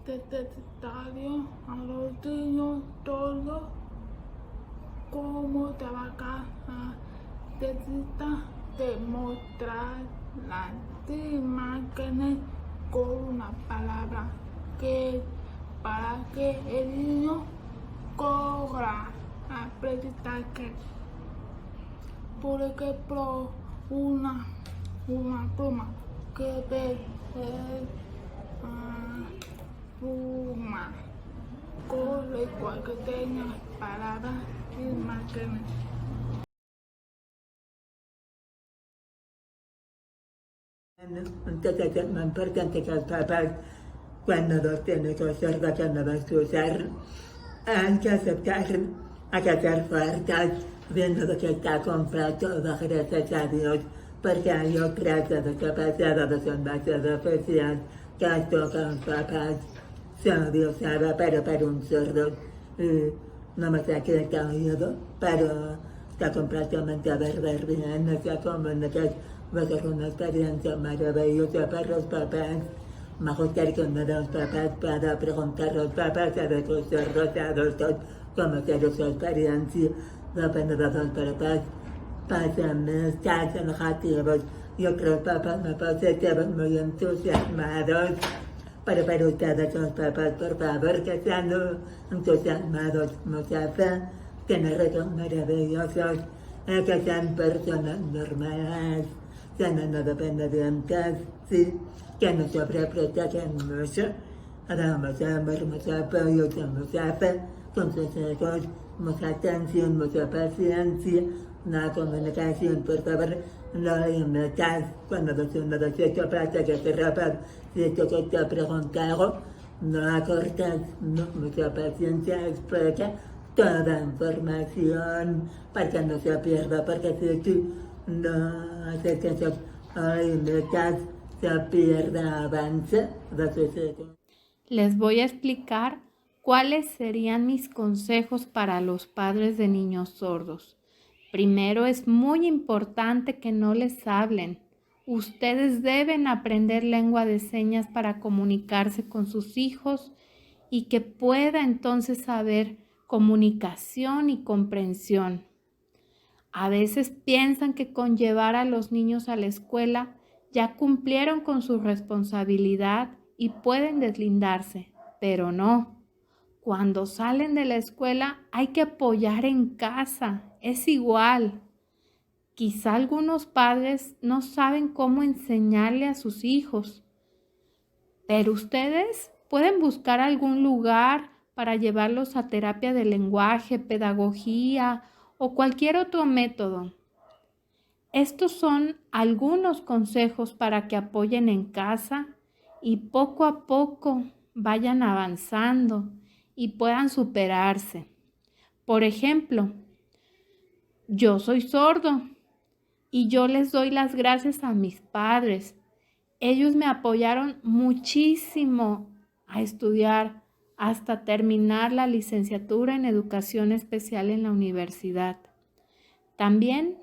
Detectario a los niños todos cómo trabajar, necesita demostrar las imágenes con una palabra que para que el niño corra aprendizaje. Por ejemplo, una pluma que ve pluma con el cual que tenga palabras y imágenes. Entonces es muy importante que los papás, cuando los tienen que hacer, que no van a usar, hay que aceptar, hay que ser fuertes, viendo lo que está comprado, gracias a Dios, porque hay otras discapacidades, son demasiado especiales, que tocan los papás, son Dios sabe, pero para un sordo, no me sé qué está oído, pero está completamente a ver bien, no se comunica. Va a ser una experiencia maravillosa para los papás. Me gustaría que uno de los papás pueda preguntar a los papás a los sordos adultos cómo será su experiencia. Depende de los papás pesimistas, negativos. Yo creo que los papás me positivos, muy entusiasmados. Pero para ustedes, los papás, por favor, que sean entusiasmados, mucha fe, tienen retos maravillosos, que sean personas normales. Que no dependientes, sí, que nos sobreprotegen mucho, damos amor, mucho apoyo, mucha fe, con sus hijos, mucha atención, mucha paciencia, una comunicación, por favor, no imitas cuando ves uno de estos pasa que se rapaz, si esto que te ha preguntado, no acortas, no, mucha paciencia, explica toda información para que no se pierda, porque si tú no hace que se pierda avance de sus hijos. Les voy a explicar cuáles serían mis consejos para los padres de niños sordos. Primero, es muy importante que no les hablen. Ustedes deben aprender lengua de señas para comunicarse con sus hijos y que pueda entonces haber comunicación y comprensión. A veces piensan que con llevar a los niños a la escuela ya cumplieron con su responsabilidad y pueden deslindarse, pero no. Cuando salen de la escuela hay que apoyar en casa, es igual. Quizá algunos padres no saben cómo enseñarle a sus hijos, pero ustedes pueden buscar algún lugar para llevarlos a terapia de lenguaje, pedagogía o cualquier otro método. Estos son algunos consejos para que apoyen en casa y poco a poco vayan avanzando y puedan superarse. Por ejemplo, yo soy sordo y yo les doy las gracias a mis padres. Ellos me apoyaron muchísimo a estudiar hasta terminar la licenciatura en Educación Especial en la universidad. También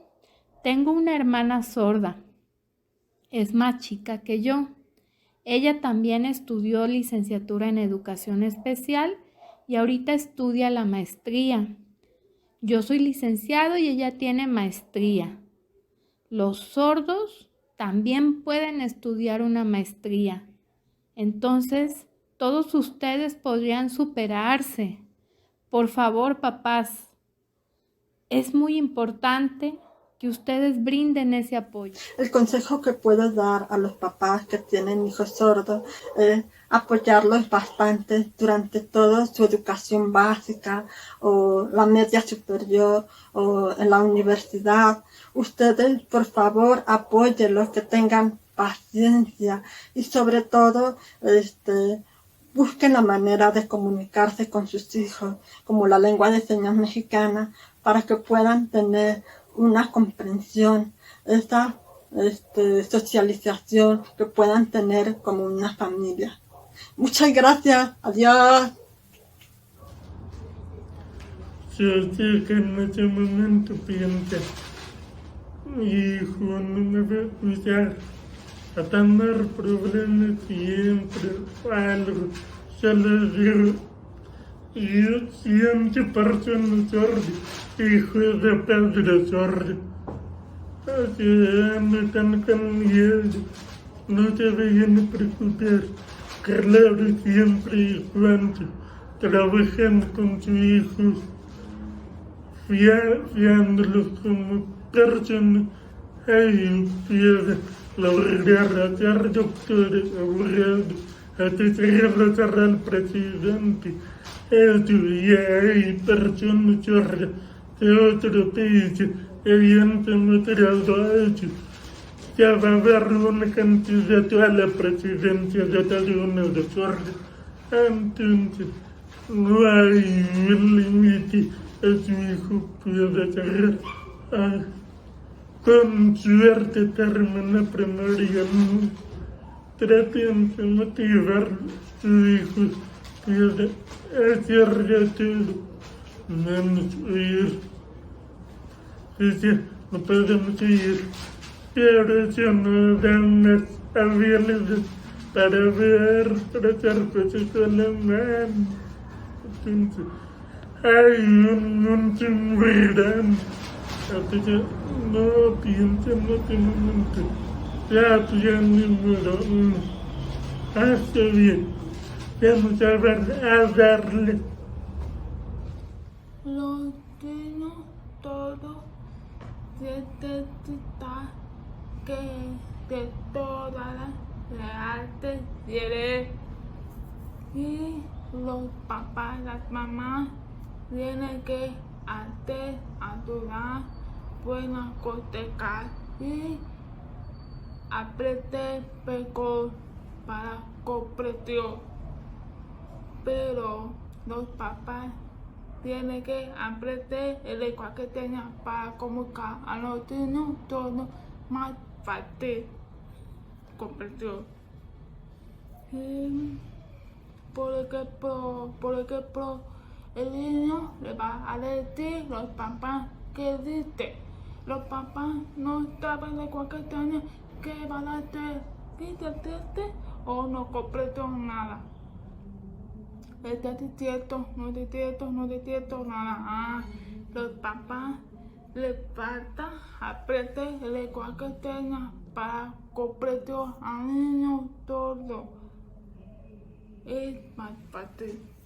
tengo una hermana sorda. Es más chica que yo. Ella también estudió licenciatura en Educación Especial y ahorita estudia la maestría. Yo soy licenciado y ella tiene maestría. Los sordos también pueden estudiar una maestría. Entonces, todos ustedes podrían superarse. Por favor, papás, es muy importante que ustedes brinden ese apoyo. El consejo que puedo dar a los papás que tienen hijos sordos es apoyarlos bastante durante toda su educación básica o la media superior o en la universidad. Ustedes, por favor, apóyenlos, que tengan paciencia y sobre todo busquen la manera de comunicarse con sus hijos, como la lengua de señas mexicana, para que puedan tener una comprensión, esa socialización que puedan tener como una familia. Muchas gracias. Adiós. Yo sé que en ese momento piensa, mi hijo no me va a escuchar, a tener problemas siempre, algo, se les digo. Y siempre personas sordas, hijos de Pedro sordo. Así me están con miedo, no te vayan a preocupar. Claro, siempre y cuando trabajan con sus hijos, fiándolos como personas, ellos pueden lograr hacer doctores, abogados, hasta al presidente. Eso ya hay personas sordas de otro país que habían demostrado eso. Ya va a haber una candidato a la presidencia de Estados Unidos sorda. Entonces, no hay un límite a su hijo puede llegar a, con suerte, termina primaria. Traten de motivar a su hijo puede hacer de todo, menos oír. Dice, no podemos oír. Pero si no dan las habilidades para ver, para hacer cosas con la mano. Entonces, hay un mundo muy grande. Entonces, no piensen en este momento. Ya, pues ya ni modo. Está bien. Vamos a darle. Los niños todos necesitan que de todas las artes y los papás, las mamás tienen que hacer ayudar, buenas cosas y aprender mejor para comprensión. Pero los papás tienen que aprender el lenguaje que tengan para comunicar a los niños todo más fácil comprensión. Por ejemplo, el niño le va a decir a los papás que dice. Los papás no saben el lenguaje que tienen, qué van a hacer, dice o no comprenden nada. Está diciendo, no diciendo nada. Los papás les falta aprender el lenguaje que tengan para comprender al niño todo. Es más fácil.